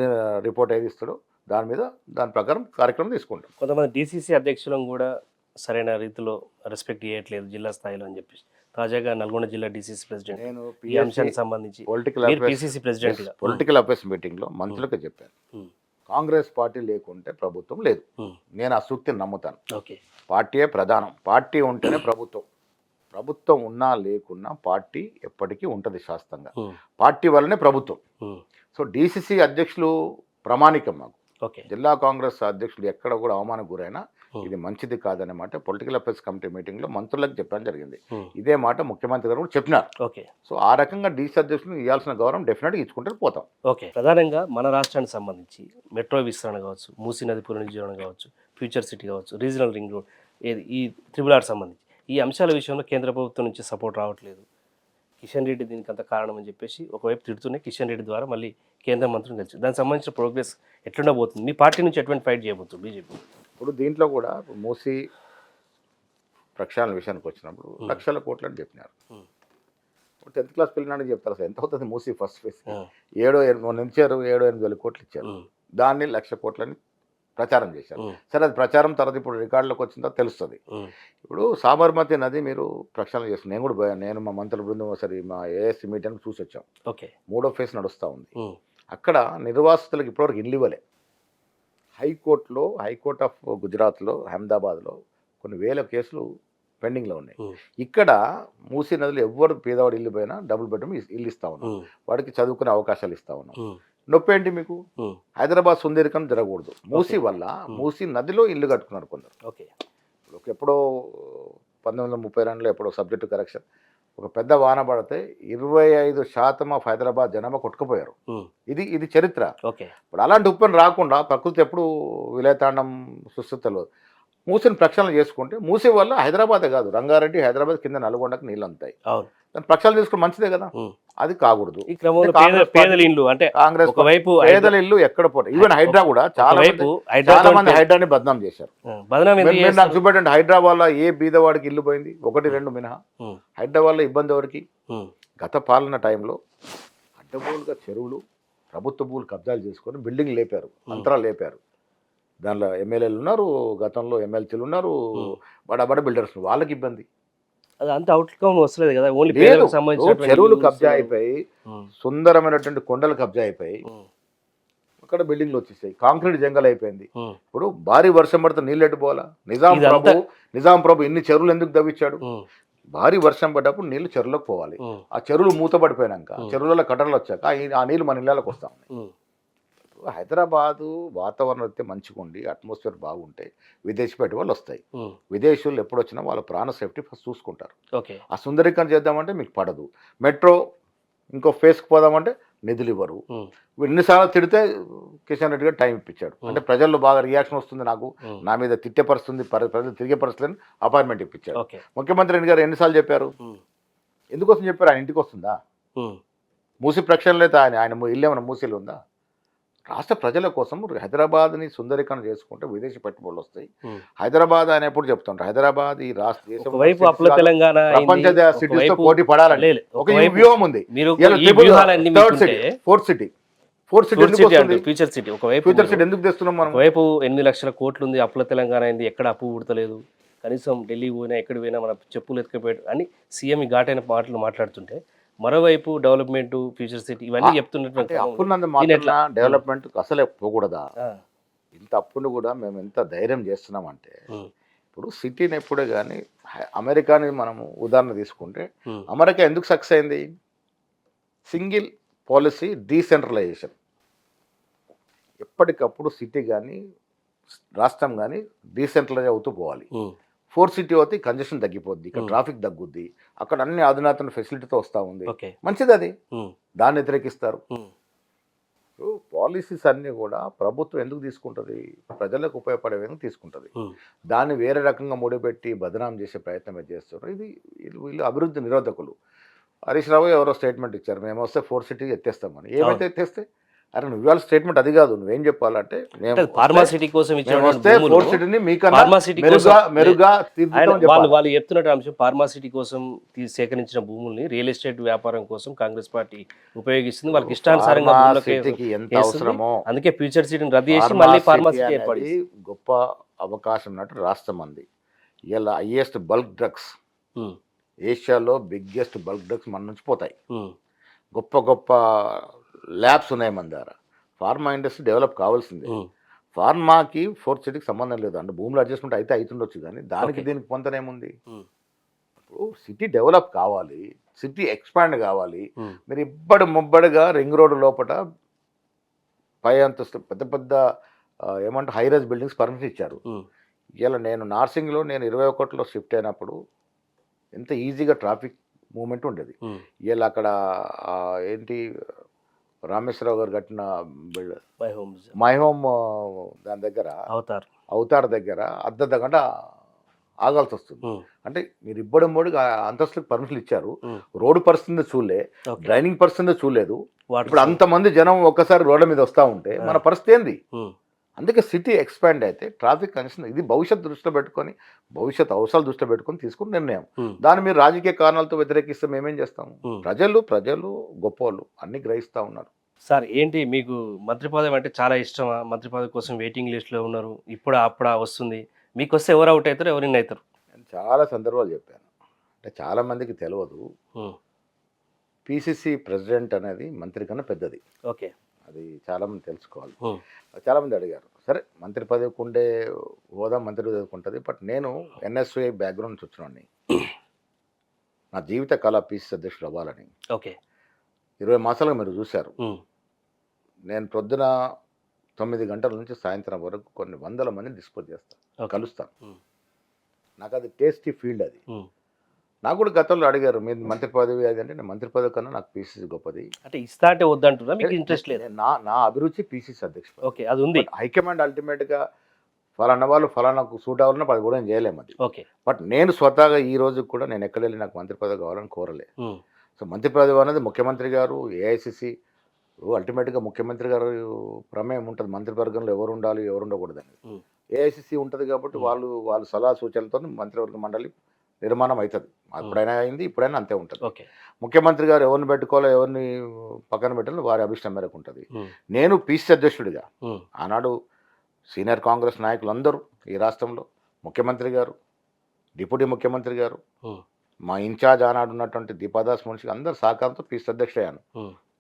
రిపోర్ట్ ఏది ఇస్తాడో దాని ప్రకారం కార్యక్రమం తీసుకుంటాం. కొంతమంది డీసీసీ అధ్యక్షులను కూడా సరైన రీతిలో రెస్పెక్ట్ చేయట్లేదు జిల్లా స్థాయిలో అని చెప్పేసి తాజాగా నల్గొండ జిల్లా డీసీసీ ప్రెసిడెంట్ నేను ఈ అంశానికి సంబంధించి పొలిటికల్ PCC ప్రెసిడెంట్ గా పొలిటికల్ అఫేర్స్ మీటింగ్లో మంత్రులకు చెప్పాను, ఉమ్. కాంగ్రెస్ పార్టీ లేకుంటే ప్రభుత్వం లేదు. ఉమ్, నేను ఆ సూక్తిని నమ్ముతాను. ఓకే. పార్టీయే ప్రధానం. పార్టీ ఉంటేనే ప్రభుత్వం. ప్రభుత్వం ఉన్నా లేకున్నా పార్టీ ఎప్పటికీ ఉంటుంది శాస్త్రంగా. ఉమ్, పార్టీ వల్లనే ప్రభుత్వం. ఉమ్, సో డీసీసీ అధ్యక్షులు ప్రామాణికం మాకు. ఓకే. జిల్లా కాంగ్రెస్ అధ్యక్షులు ఎక్కడ కూడా అవమానం గురైనా ఉమ్, ఇది మంచిది కాదనే మాట పొలిటికల్ అఫేర్స్ కమిటీ మీటింగ్లో మంత్రులకు చెప్పడం జరిగింది. ఉమ్, ఇదే మాట ముఖ్యమంత్రి గారు కూడా చెప్పినారు. ఓకే. సో ఆ రకంగా డీసీ అధ్యక్షులు ఇవ్వాల్సిన గౌరవం డెఫినెట్గా ఇచ్చుకుంటే పోతాం. ఓకే. ప్రధానంగా మన రాష్ట్రానికి సంబంధించి మెట్రో విస్తరణ కావచ్చు, మూసీ నది పునరుజ్జీవనం కావచ్చు, ఫ్యూచర్ సిటీ కావచ్చు, రీజనల్ రింగ్ రోడ్, ఏది ఈ త్రిబుల్ సంబంధించి ఈ అంశాల విషయంలో కేంద్ర ప్రభుత్వం నుంచి సపోర్ట్ రావట్లేదు. కిషన్ రెడ్డి దీనికి అంత కారణం అని చెప్పేసి ఒకవైపు తిడుతూనే కిషన్ రెడ్డి ద్వారా మళ్ళీ కేంద్ర మంత్రులు కలిసి దానికి సంబంధించిన ప్రోగ్రెస్ ఎట్లుండబోతుంది? మీ పార్టీ నుంచి ఎటువంటి ఫైట్ చేయబోతుంది బీజేపీ? ఇప్పుడు దీంట్లో కూడా మూసీ ప్రక్షాళన విషయానికి వచ్చినప్పుడు లక్షల కోట్లు అని చెప్పినారు. ఉమ్, 10th క్లాస్ పిల్లనాడికి చెప్తారు అసలు ఎంత అవుతుంది మూసీ ఫస్ట్ ఫేజ్. ఉమ్, 7-8 ఇచ్చారు, 7-8 కోట్లు ఇచ్చారు. ఉమ్, దాన్ని 1,00,000 కోట్లని ప్రచారం చేశారు. ఉమ్, సరే అది ప్రచారం తర్వాత ఇప్పుడు రికార్డులోకి వచ్చిన తర్వాత తెలుస్తుంది. ఉమ్, ఇప్పుడు సాబర్మతి నది మీరు ప్రక్షాళన చేస్తున్నారు. నేను కూడా పోయాను. నేను మా మంత్రుల బృందం ఒకసారి మా ఏఎస్సీ మీటింగ్ చూసి వచ్చాం. ఓకే. 3వ ఫేజ్ నడుస్తూ ఉంది. ఉమ్, అక్కడ నిర్వాసితులకు ఇప్పటివరకు ఇల్లు ఇవ్వలే. హైకోర్ట్ ఆఫ్ గుజరాత్లో అహ్మదాబాద్లో కొన్ని వేల కేసులు పెండింగ్లో ఉన్నాయి. ఉమ్, ఇక్కడ మూసీ నదిలో ఎవ్వరు పేదవాడు ఇల్లు పోయినా డబుల్ బెడ్రూమ్ ఇల్లు ఇస్తా ఉన్నాం. ఉమ్, వాడికి చదువుకునే అవకాశాలు ఇస్తా ఉన్నాం. ఉమ్, నొప్పి ఏంటి మీకు? ఉమ్, హైదరాబాద్ సుందరీకరణ జరగకూడదు. మూసీ వల్ల మూసీ నదిలో ఇల్లు కట్టుకున్నారు కొందరు. ఓకే. ఎప్పుడో 1932లో ఎప్పుడో సబ్జెక్టు కరెక్షన్ ఒక పెద్ద వాన పడితే 25% ఆఫ్ హైదరాబాద్ జనాభా కొట్టుకుపోయారు. ఉమ్, ఇది చరిత్ర. ఓకే. ఇప్పుడు అలాంటి ఉప్పని రాకుండా ప్రకృతి ఎప్పుడు విలయతాండం సృష్టిస్తలేదు. మూసీని ప్రక్షాళన చేసుకుంటే మూసీ వల్ల హైదరాబాదే కాదు రంగారెడ్డి, హైదరాబాద్ కింద నల్గొండకు నీళ్ళు అందుతాయి. అవును. దాన్ని ప్రక్షాళన చేసుకుంటే మంచిదే కదా. ఉమ్, అది కాకూడదు. ఈ క్రమంలో కాంగ్రెస్ పేదల ఇల్లు అంటే కాంగ్రెస్ ఒకవైపు పేదల ఇల్లు ఎక్కడ పోతాయి. ఈవెన్ హైడ్రా కూడా చాలా ఒకవైపు మంది హైడ్రాని బద్నాం చేశారు. బదనాం ఎందుకు మీరు నాకు చూపెట్టండి. హైదరాబాద్లో ఏ బీదవాడికి ఇల్లు పోయింది? 1-2 మినహా. ఉమ్, హైదరాబాద్లో ఇబ్బంది ఎవరికి? ఉమ్, గత పాలన టైంలో అడ్డగోలుగా చెరువులు ప్రభుత్వ భూములు కబ్జాలు చేసుకొని బిల్డింగ్ లేపారు, అంతరాలు లేపారు. దానిలో ఎమ్మెల్యేలు ఉన్నారు, గతంలో ఎమ్మెల్సీలు ఉన్నారు, బడ బిల్డర్స్, వాళ్ళకి ఇబ్బంది. అది అంత అవుట్కమ్ వస్తలేదు కదా. ఓన్లీ లేదు. పేదలకు సంబంధించిన చెరువులు కబ్జా అయిపోయి సుందరమైనటువంటి కొండలు కబ్జా అయిపోయి అక్కడ బిల్డింగ్లు వచ్చేసాయి. కాంక్రీట్ జంగల్ అయిపోయింది. ఇప్పుడు భారీ వర్షం పడితే నీళ్ళు ఎటు పోవాలా? నిజాం ప్రభు ఇన్ని చెరువులు ఎందుకు దవ్విచ్చాడు? భారీ వర్షం పడ్డప్పుడు నీళ్లు చెరువులోకి పోవాలి. ఆ చెరువులు మూతపడిపోయాక చెరువులలో కట్టలు వచ్చాక ఆ నీళ్ళు మన ఇళ్ళకి వస్తా ఉన్నాయి. హైదరాబాదు వాతావరణం అయితే మంచిగా ఉండి అట్మాస్ఫియర్ బాగుంటే విదేశీ పెట్టుబడులు వస్తాయి. విదేశీయులు ఎప్పుడు వచ్చినా వాళ్ళ ప్రాణ సేఫ్టీ ఫస్ట్ చూసుకుంటారు. ఆ సుందరీకరణ చేద్దామంటే మీకు పడదు. మెట్రో ఇంకో ఫేస్కి పోదామంటే నిధులు ఇవ్వరు. ఎన్నిసార్లు తిడితే కిషన్ రెడ్డి గారు టైం ఇప్పించాడు. అంటే ప్రజల్లో బాగా రియాక్షన్ వస్తుంది, నాకు నా మీద తిట్టే పరిస్థితుంది, ప్రజలు తిరిగే పరిస్థితులని అపాయింట్మెంట్ ఇప్పించాడు. ముఖ్యమంత్రి రెడ్డి గారు ఎన్నిసార్లు చెప్పారు? ఎందుకోసం చెప్పారు? ఆయన ఇంటికి వస్తుందా? మూసీ ప్రక్షాళన అయితే ఆయన ఇల్లు ఏమైనా మూసీలు ఉందా? రాష్ట్ర ప్రజల కోసం హైదరాబాద్ని సుందరీకరణ చేసుకుంటే విదేశీ పెట్టుబడులు వస్తాయి. హైదరాబాద్ అని ఎప్పుడు చెప్తుంటారు. హైదరాబాద్ ఈ రాష్ట్ర దేశం ప్రపంచ సిటీస్తో పోటీ పడాలని ఒక వ్యూహం ఉంది. ఫ్యూచర్ సిటీ ఎందుకు తెస్తున్నాం మనం? ఒకవైపు 8 లక్షల కోట్లు ఉంది, అప్పుల తెలంగాణ అయింది, ఎక్కడ అప్పు పుడతలేదు, కనీసం ఢిల్లీ పోయినా ఎక్కడ పోయినా మన చెప్పులు ఎత్తుకపోయాడు అని సీఎం ఈ ఘాటైన మాటలు మాట్లాడుతుంటే, మరోవైపు డెవలప్మెంట్, ఫ్యూచర్ సిటీ ఇవన్నీ చెప్తున్నట్టు అప్పున్నందు డెవలప్మెంట్ అసలే పోకూడదా? ఇంత అప్పును కూడా మేము ఎంత ధైర్యం చేస్తున్నామంటే, ఇప్పుడు సిటీని ఎప్పుడే కానీ అమెరికాని మనము ఉదాహరణ తీసుకుంటే, అమెరికా ఎందుకు సక్సెస్ అయింది? Single policy, decentralisation. ఎప్పటికప్పుడు సిటీ కానీ రాష్ట్రం కానీ డీసెంట్రలైజ్ అవుతూ పోవాలి. 4 సిటీ అవుతే కంజెషన్ తగ్గిపోద్ది, ఇక్కడ ట్రాఫిక్ తగ్గుద్ది, అక్కడ అన్ని అధునాతన ఫెసిలిటీతో వస్తూ ఉంది, మంచిది. అది దాన్ని వ్యతిరేకిస్తారు. పాలసీస్ అన్నీ కూడా ప్రభుత్వం ఎందుకు తీసుకుంటుంది? ప్రజలకు ఉపయోగపడే విధంగా తీసుకుంటుంది. దాన్ని వేరే రకంగా ముడిపెట్టి బదనాం చేసే ప్రయత్నమే చేస్తారు. వీళ్ళు అభివృద్ధి నిరోధకులు. హరీష్ రావు ఎవరో స్టేట్మెంట్ ఇచ్చారు, మేము వస్తే 4 సిటీ ఎత్తేస్తామని. ఏమైతే ఎత్తేస్తే? అరే నువ్వు ఇవాళ స్టేట్మెంట్ అది కాదు, నువ్వేం చెప్పాలంటే ఫార్మాసిటీ కోసం వాళ్ళు చెప్తున్నట్టు అంశం, ఫార్మాసిటీ కోసం సేకరించిన భూముల్ని రియల్ ఎస్టేట్ వ్యాపారం కోసం కాంగ్రెస్ పార్టీ ఉపయోగిస్తుంది. వాళ్ళకి ఇష్టానుసారంగా అందుకే ఫ్యూచర్ సిటీని రద్దు చేసి మళ్ళీ ఫార్మాసిటీ ఏర్పడి గొప్ప అవకాశం ఉన్నట్టు రాష్ట్రం అంది. ఇలా హైయెస్ట్ బల్క్ డ్రగ్స్, ఏషియాలో బిగ్గెస్ట్ బల్క్ డ్రగ్స్ మన నుంచి పోతాయి. గొప్ప గొప్ప ల్యాబ్స్ ఉన్నాయి మన దగ్గర. ఫార్మా ఇండస్ట్రీ డెవలప్ కావాల్సిందే. ఫార్మాకి ఫోర్త్ సిటీకి సంబంధం లేదు. అంటే భూములు అడ్జస్ట్మెంట్ అయితే అవుతుండొచ్చు కానీ దానికి Okay. దీనికి పొంతనేముంది? ఇప్పుడు సిటీ డెవలప్ కావాలి, సిటీ ఎక్స్పాండ్ కావాలి. మీరు ఇబ్బడి ముబ్బడిగా రింగ్ రోడ్డు లోపల పై అంతస్తు పెద్ద పెద్ద ఏమంటారు హై రైజ్ బిల్డింగ్స్ పర్మిషన్ ఇచ్చారు. ఇలా నేను నార్సింగ్లో నేను 21లో షిఫ్ట్ అయినప్పుడు ఎంత ఈజీగా ట్రాఫిక్ మూవ్మెంట్ ఉండేది. ఇలా అక్కడ ఏంటి రామేశ్వరరావు గారు కట్టిన మై హోమ్ దాని దగ్గర అవతార్ దగ్గర అర్ధ గంట ఆగాల్సి వస్తుంది. అంటే మీరు ఇబ్బడి మూడుగా అంతస్తులకు పర్మిషన్లు ఇచ్చారు, రోడ్డు పరిస్థితి చూడలే, డ్రైనింగ్ పరిస్థితి చూడలేదు. ఇప్పుడు అంతమంది జనం ఒక్కసారి రోడ్ల మీద వస్తూ ఉంటే మన పరిస్థితి ఏంది? అందుకే సిటీ ఎక్స్పాండ్ అయితే ట్రాఫిక్ కండిషన్ ఇది భవిష్యత్ దృష్టిలో పెట్టుకొని భవిష్యత్ అవసరాలు దృష్టిలో పెట్టుకొని తీసుకున్న నిర్ణయం. దాన్ని మీరు రాజకీయ కారణాలతో వ్యతిరేకిస్తే మేమేం చేస్తాము? ప్రజలు గొప్పవాళ్ళు అన్ని గ్రహిస్తూ ఉన్నారు. సార్ ఏంటి మీకు మంత్రి పదవి అంటే చాలా ఇష్టమా? మంత్రి పదవి కోసం వెయిటింగ్ లిస్ట్లో ఉన్నారు, ఇప్పుడు అప్పుడా వస్తుంది, మీకు వస్తే ఎవరు అవుట్ అవుతారు, ఎవరు ఇన్ అవుతారు? నేను చాలా సందర్భాలు చెప్పాను. అంటే చాలామందికి తెలియదు, పిసిసి ప్రెసిడెంట్ అనేది మంత్రి కన్నా పెద్దది. ఓకే, అది చాలామంది తెలుసుకోవాలి. చాలామంది అడిగారు, సరే మంత్రి పదవికి ఉండే హోదా మంత్రి పదవికి ఉంటుంది, బట్ నేను ఎన్ఎస్ఐ బ్యాక్గ్రౌండ్ నుంచి వచ్చినవాడిని. నా జీవిత కళ పిసిసి అధ్యక్షుడు అవ్వాలని. ఓకే, 20 మాసాలుగా మీరు చూశారు. నేను ప్రొద్దున 9 గంటల నుంచి సాయంత్రం వరకు కొన్ని వందల మందిని డిస్పోజ్ చేస్తాను, కలుస్తాను. నాకు అది టేస్టీ ఫీల్డ్ అది. నాకు కూడా గతంలో అడిగారు మీరు మంత్రి పదవి అది అంటే, నేను మంత్రి పదవి కన్నా నాకు పీసీసీ గొప్పది. అంటే ఇస్తా అంటే వద్దంటున్నా, మీకు ఇంట్రెస్ట్ లేదు? నా అభిరుచి పీసీసీ అధ్యక్షుడు. ఓకే, అది ఉంది. హైకమాండ్ అల్టిమేట్గా ఫలానా వాళ్ళు ఫలానాకు సూట్ అవ్వాలన్నా అది కూడా చేయలేము అది. ఓకే, బట్ నేను స్వతహాగా ఈ రోజు కూడా నేను ఎక్కడ వెళ్ళి నాకు మంత్రి పదవి కావాలని కోరలే. సో మంత్రి పదవి అనేది ముఖ్యమంత్రి గారు, ఏఐసిసి అల్టిమేట్గా ముఖ్యమంత్రి గారు ప్రమేయం ఉంటుంది మంత్రివర్గంలో ఎవరు ఉండాలి ఎవరు ఉండకూడదని. ఏఐసిసి ఉంటుంది కాబట్టి వాళ్ళు సలహా సూచనలతో మంత్రివర్గ మండలి నిర్మాణం అవుతుంది. అప్పుడైనా అయింది, ఇప్పుడైనా అంతే ఉంటుంది. ముఖ్యమంత్రి గారు ఎవరిని పెట్టుకోవాలో ఎవరిని పక్కన పెట్టాలో వారి అభిష్టం మేరకు ఉంటుంది. నేను పీసీసీ అధ్యక్షుడిగా ఆనాడు సీనియర్ కాంగ్రెస్ నాయకులందరూ ఈ రాష్ట్రంలో, ముఖ్యమంత్రి గారు, డిప్యూటీ ముఖ్యమంత్రి గారు, మా ఇన్ఛార్జ్ ఆనాడు ఉన్నటువంటి దీపాదాస్ మున్షి అందరు సహకారంతో పీసీసీ అధ్యక్షుడయ్యాను.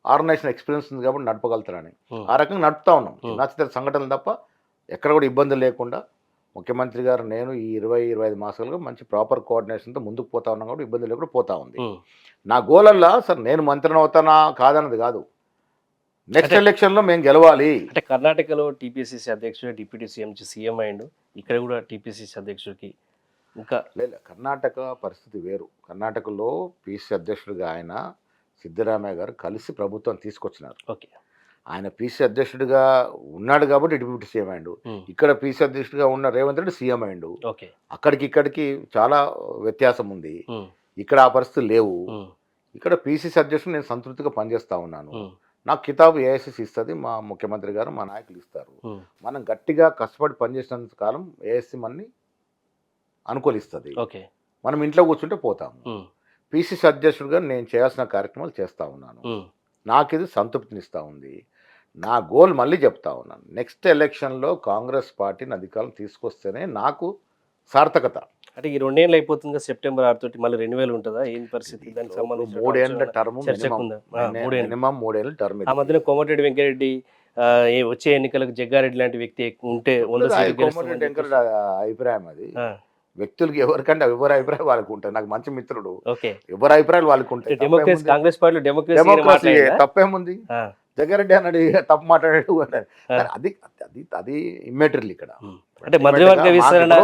ఆర్గనైజేషన్ ఎక్స్పీరియన్స్ ఉంది కాబట్టి నడపగలుగుతారని ఆ రకంగా నడుపుతా ఉన్నాం. చిన్న సంఘటనలు తప్ప ఎక్కడ కూడా ఇబ్బంది లేకుండా ముఖ్యమంత్రి గారు నేను ఈ 20-25 మాసాలుగా మంచి ప్రాపర్ కోఆర్డినేషన్తో ముందుకు పోతా ఉన్నాం కాబట్టి ఇబ్బంది లేకుండా పోతా ఉంది. నా గోలల్లా సార్ నేను మంత్రిని అవుతానా కాదన్నది కాదు, నెక్స్ట్ ఎలక్షన్లో మేము గెలవాలి. అంటే కర్ణాటకలో టీపీసీసీ అధ్యక్షుడు డిప్యూటీ సీఎం అయ్యిండు, ఇక్కడ కూడా టీపీసీసీ అధ్యక్షుడికి ఇంకా లేదు. కర్ణాటక పరిస్థితి వేరు. కర్ణాటకలో పీసీసీ అధ్యక్షుడిగా ఆయన సిద్ధరామయ్య గారు కలిసి ప్రభుత్వం తీసుకొచ్చినారు. ఓకే, ఆయన పీసీసీ అధ్యక్షుడిగా ఉన్నాడు కాబట్టి డిప్యూటీ సీఎం అయ్యిండు. ఇక్కడ పీసీసీ అధ్యక్షుడిగా ఉన్న రేవంత్ రెడ్డి సీఎం అయ్యిండు. అక్కడికి ఇక్కడికి చాలా వ్యత్యాసం ఉంది. ఇక్కడ ఆ పరిస్థితులు లేవు. ఇక్కడ పీసీసీ అధ్యక్షుడు నేను సంతృప్తిగా పనిచేస్తూ ఉన్నాను. నాకు కితాబు ఏఐసిసి ఇస్తుంది, మా ముఖ్యమంత్రి గారు మా నాయకులు ఇస్తారు. మనం గట్టిగా కష్టపడి పనిచేసినంత కాలం ఏఐసిసి మనని అనుకూలిస్తుంది. మనం ఇంట్లో కూర్చుంటే పోతాము. పీసీసీ అధ్యక్షుడిగా నేను చేయాల్సిన కార్యక్రమాలు చేస్తూ ఉన్నాను. నాకు ఇది సంతృప్తినిస్తూ ఉంది. నా గోల్ మళ్ళీ చెప్తా ఉన్నాను, నెక్స్ట్ ఎలక్షన్లో కాంగ్రెస్ పార్టీని అధికారం తీసుకొస్తేనే నాకు సార్థకత. అంటే ఈ 2 ఏళ్ళు అయిపోతుంది, సెప్టెంబర్ 6 తోటి మళ్ళీ 2000 ఉంటుందా? ఏం పరిస్థితి? దానికి సంబంధించి 3 ఏళ్ల టర్మ్, మినిమం 3 ఏళ్ళ టర్మ్. ఆ మధ్యన కోమటిరెడ్డి వెంకరెడ్డి వచ్చే ఎన్నికలకు జగ్గారెడ్డి లాంటి వ్యక్తి ఉంటే కోమటిరెడ్డి వెంకరెడ్డి అభిప్రాయం అది. వ్యక్తులకి ఎవరికంటే ఎవరి అభిప్రాయం వాళ్ళకు ఉంటుంది. నాకు మంచి మిత్రుడు, ఎవరి అభిప్రాయాలు వాళ్ళకు ఉంటాయి. కాంగ్రెస్ పార్టీలో డెమోక్రసీ తప్పేముంది? జగ్గారెడ్డి అన్నాడు తప్పు మాట్లాడాడు అది అది అది ఇమ్మెటీరియల్. ఇక్కడ అంటే మంత్రివర్గ విస్తరణ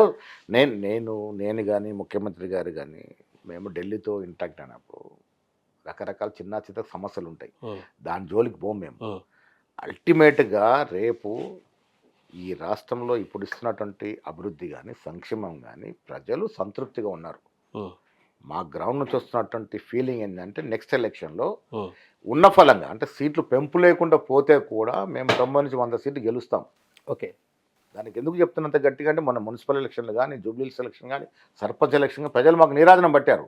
నేను కానీ ముఖ్యమంత్రి గారు కానీ మేము ఢిల్లీతో ఇంటాక్ట్ అయినప్పుడు రకరకాల చిన్న సమస్యలు ఉంటాయి, దాని జోలికి పోం మేము. అల్టిమేట్గా రేపు ఈ రాష్ట్రంలో ఇప్పుడు ఇస్తున్నటువంటి అభివృద్ధి కానీ సంక్షేమం కానీ ప్రజలు సంతృప్తిగా ఉన్నారు. మా గ్రౌండ్ నుంచి వస్తున్నటువంటి ఫీలింగ్ ఏంటంటే నెక్స్ట్ ఎలక్షన్లో ఉన్న ఫలంగా అంటే సీట్లు పెంపు లేకుండా పోతే కూడా మేము 90 నుంచి 100 సీట్లు గెలుస్తాం. ఓకే, దానికి ఎందుకు చెప్తున్నంత గట్టిగా అంటే మన మున్సిపల్ ఎలక్షన్లు కానీ, జూబ్లీ ఎలక్షన్ కానీ, సర్పంచ్ ఎలక్షన్ కానీ ప్రజలు మాకు నిరాజనం పట్టారు.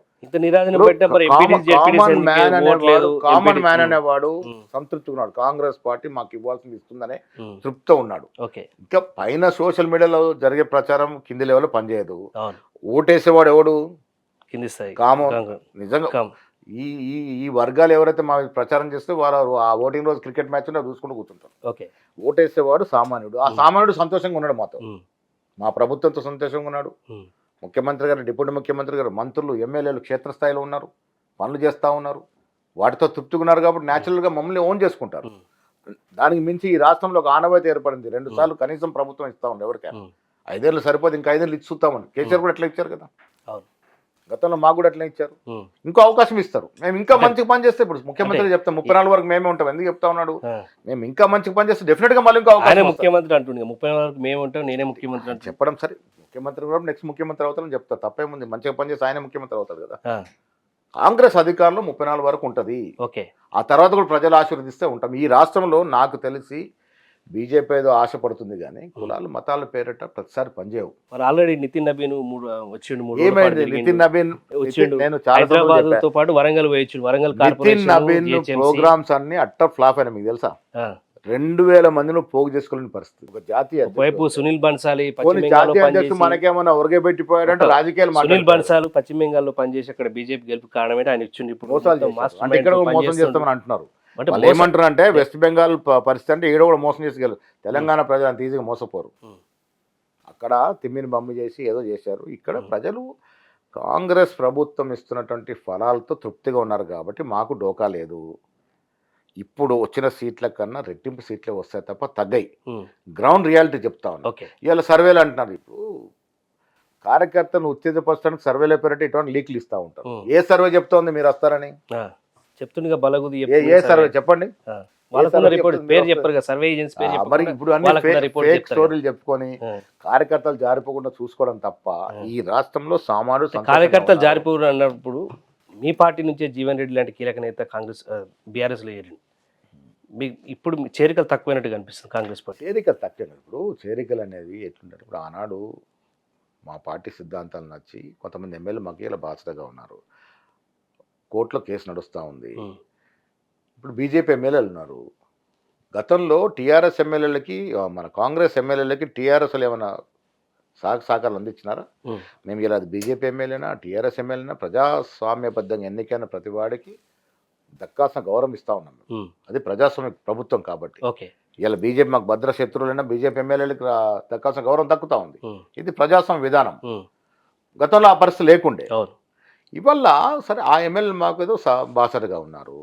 కామన్ మ్యాన్ అనేవాడు సంతృప్తిగా ఉన్నాడు. కాంగ్రెస్ పార్టీ మాకు ఇవ్వాల్సింది ఇస్తుందనే తృప్తితో ఉన్నాడు. ఇంకా పైన సోషల్ మీడియాలో జరిగే ప్రచారం కింది లెవెల్లో పనిచేయదు. ఓటేసేవాడు ఎవడు? కింది స్థాయి. నిజంగా ఈ ఈ ఈ వర్గాలు ఎవరైతే మా ప్రచారం చేస్తే వారు ఆ ఓటింగ్ రోజు క్రికెట్ మ్యాచ్ చూసుకుంటూ కూర్చుంటారు. ఓకే. ఓటేసేవాడు సామాన్యుడు. ఆ సామాన్యుడు సంతోషంగా ఉన్నాడు మాతో. ఉమ్, మా ప్రభుత్వంతో సంతోషంగా ఉన్నాడు. ఉమ్, ముఖ్యమంత్రి గారు, డిప్యూటీ ముఖ్యమంత్రి గారు, మంత్రులు, ఎమ్మెల్యేలు క్షేత్రస్థాయిలో ఉన్నారు, పనులు చేస్తూ ఉన్నారు. వాటితో తృప్తిగా ఉన్నారు కాబట్టి న్యాచురల్గా మమ్మల్ని ఓన్ చేసుకుంటారు. ఉమ్, దానికి మించి ఈ రాష్ట్రంలో ఒక ఆనవాయితీ ఏర్పడింది. 2 సార్లు కనీసం ప్రభుత్వం ఇస్తా ఉంది ఎవరికైనా. ఉమ్, 5 ఏళ్ళు సరిపోదు, ఇంకా 5 ఏళ్ళు ఇచ్చి చూస్తామని. కేసీఆర్ కూడా ఎట్లా ఇచ్చారు కదా, అవును. గతంలో మాకు కూడా ఎట్లా ఇచ్చారు. ఉమ్, ఇంకో అవకాశం ఇస్తారు. మేము ఇంకా మంచి పని చేస్తే ఇప్పుడు ముఖ్యమంత్రి చెప్తాం 34 వరకు మేమే ఉంటాం. ఎందుకు చెప్తా ఉన్నాడు? ఆ. మేము ఇంకా మంచి పని చేస్తే డెఫినెట్గా మళ్ళీ ఇంకో ఆయన అవకాశం వస్తుంది. ముఖ్యమంత్రి అంటుండే 30 వరకు మేము ఉంటాం, నేనే ముఖ్యమంత్రి అంటు. చెప్పడం సరే, ముఖ్యమంత్రి కూడా నెక్స్ట్ ముఖ్యమంత్రి అవుతారని చెప్తారు. తప్పేముంది, మంచిగా పని చేస్తే ఆయన ముఖ్యమంత్రి అవుతారు కదా. ఆ, కాంగ్రెస్ అధికారంలో 34 వరకు ఉంటుంది. ఓకే. ఆ తర్వాత కూడా ప్రజలు ఆశీర్వదిస్తే ఉంటాం. ఈ రాష్ట్రంలో నాకు తెలిసి బీజేపీ ఏదో ఆశపడుతుంది కానీ కులాలు మతాల పేరిట ప్రతిసారి పనిచేయవు. మరి ఆల్రెడీ నితిన్ నబీన్ వచ్చిండు, 3 రోజుల పాటు ఏమైంది తిరిగిండు. నితిన్ నబీన్? వచ్చిండు. నేను చాలా హైదరాబాద్ తో పాటు వరంగల్ పోయొచ్చు. Warangal Nitin corporation, Nabin GHMC. Programmes అన్ని అట్టర్ ఫ్లాప్ అయినా మీకు తెలుసా? ఆ, 2000 మందిని పోగు చేసుకోలేని పరిస్థితి. ఒక జాతీయ వైపు సునీల్ బన్సాలి పోనీ పశ్చిమ బెంగాల్లో జాతీయ అధ్యక్షుడు పనిచేసి, మనకేమన్నా ఒరగబెట్టిపోయాడంటే రాజకీయాలు సునీల్ మాట్లాడతారు. బన్సాలు పశ్చిమ బెంగాల్లో పనిచేసి అక్కడ బీజేపీ గెలుపు కారణమే ఆయన ఇచ్చిండు. ఇప్పుడు మోసాలు మొత్తం చేశారు. మాస్టర్ అంటే ఇక్కడ మైండ్ కూడా మోసం పనిచేస్తుండు. చేస్తామని అంటున్నారు. అంటే వాళ్ళు మోసం- ఏమంటారు అంటే వెస్ట్ బెంగాల్ పరిస్థితి అంటే ఈడ కూడా మోసం చేసి తెలంగాణ ప్రజలు అంత ఈజీగా మోసపోరు. ఉమ్, అక్కడ తిమ్మిని బమ్మి చేసి ఏదో చేశారు. ఇక్కడ ప్రజలు కాంగ్రెస్ ప్రభుత్వం ఇస్తున్నటువంటి ఫలాలతో తృప్తిగా ఉన్నారు కాబట్టి మాకు డోకా లేదు. ఇప్పుడు వచ్చిన సీట్ల కన్నా రెట్టింపు సీట్లే వస్తాయి తప్ప తగ్గాయి. ఉమ్, గ్రౌండ్ రియాలిటీ చెప్తా ఉన్నా. ఓకే. ఇవాళ సర్వేలు అంటున్నారు. ఇప్పుడు కార్యకర్తను ఉత్తేజపరచడానికి సర్వేలు పేరంటే ఇటువంటి లీక్లు ఇస్తూ ఉంటారు. ఏ సర్వే చెప్తోంది మీరు వస్తారని? ఆ, చెప్తుండగా బలగుది ఏ సర్వే చెప్పండి. వాళ్ళకున్న సర్వే రిపోర్ట్ చెప్తుంది పేరు వస్తుంది. చెప్పరు కదా, సర్వే ఏజెన్సీ పేరు మరి చెప్పకుండా ఇప్పుడు అన్ని వాళ్ళకున్న రిపోర్ట్ ఫేక్ చెప్తారు స్టోరీలు చెప్పుకొని కదా. కార్యకర్తలు జారిపోకుండా చూసుకోవడం తప్ప ఈ రాష్ట్రంలో సామాన్యుడు సంతోషంగా కార్యకర్తలు ఉన్నారు. జారిపోరు అన్నప్పుడు మీ పార్టీ నుంచే జీవన్ రెడ్డి లాంటి కీలక నేత కాంగ్రెస్ బీఆర్ఎస్లో ఏరింది. మీకు ఇప్పుడు మీ చేరికలు తక్కువైనట్టు కనిపిస్తుంది కాంగ్రెస్ పార్టీ. చేరికలు తక్కువ. ఇప్పుడు చేరికలు అనేది ఎట్లుంటారు? ఇప్పుడు ఆనాడు మా పార్టీ సిద్ధాంతాలు నచ్చి కొంతమంది ఎమ్మెల్యే మాకు ఇలా బాధ్యతగా ఉన్నారు. కోర్టులో కేసు నడుస్తూ ఉంది. ఉమ్, ఇప్పుడు బీజేపీ ఎమ్మెల్యేలు ఉన్నారు. గతంలో టీఆర్ఎస్ ఎమ్మెల్యేలకి మన కాంగ్రెస్ ఎమ్మెల్యేలకి టీఆర్ఎస్లు ఏమైనా సహకారాలు అందించినారా? ఉమ్, మేము ఇలా అది బీజేపీ ఎమ్మెల్యేనా టీఆర్ఎస్ ఎమ్మెల్యేనా ప్రజాస్వామ్యబద్ధంగా ఎన్నికైన ప్రతి వాడికి దక్కాల్సిన గౌరవం ఇస్తూ ఉన్నాం. ఉమ్, అది ప్రజాస్వామ్య ప్రభుత్వం కాబట్టి. ఓకే. ఇలా బీజేపీ మాకు భద్ర శత్రువులైనా బీజేపీ ఎమ్మెల్యేలకు దక్కాల్సిన గౌరవం దక్కుతూ ఉంది. ఉమ్, ఇది ప్రజాస్వామ్య విధానం. ఉమ్, గతంలో ఆ పరిస్థితి లేకుండే. అవును. ఇవల్ల సరే ఆ ఎమ్మెల్యేలు మాకు ఏదో బాసటగా ఉన్నారు.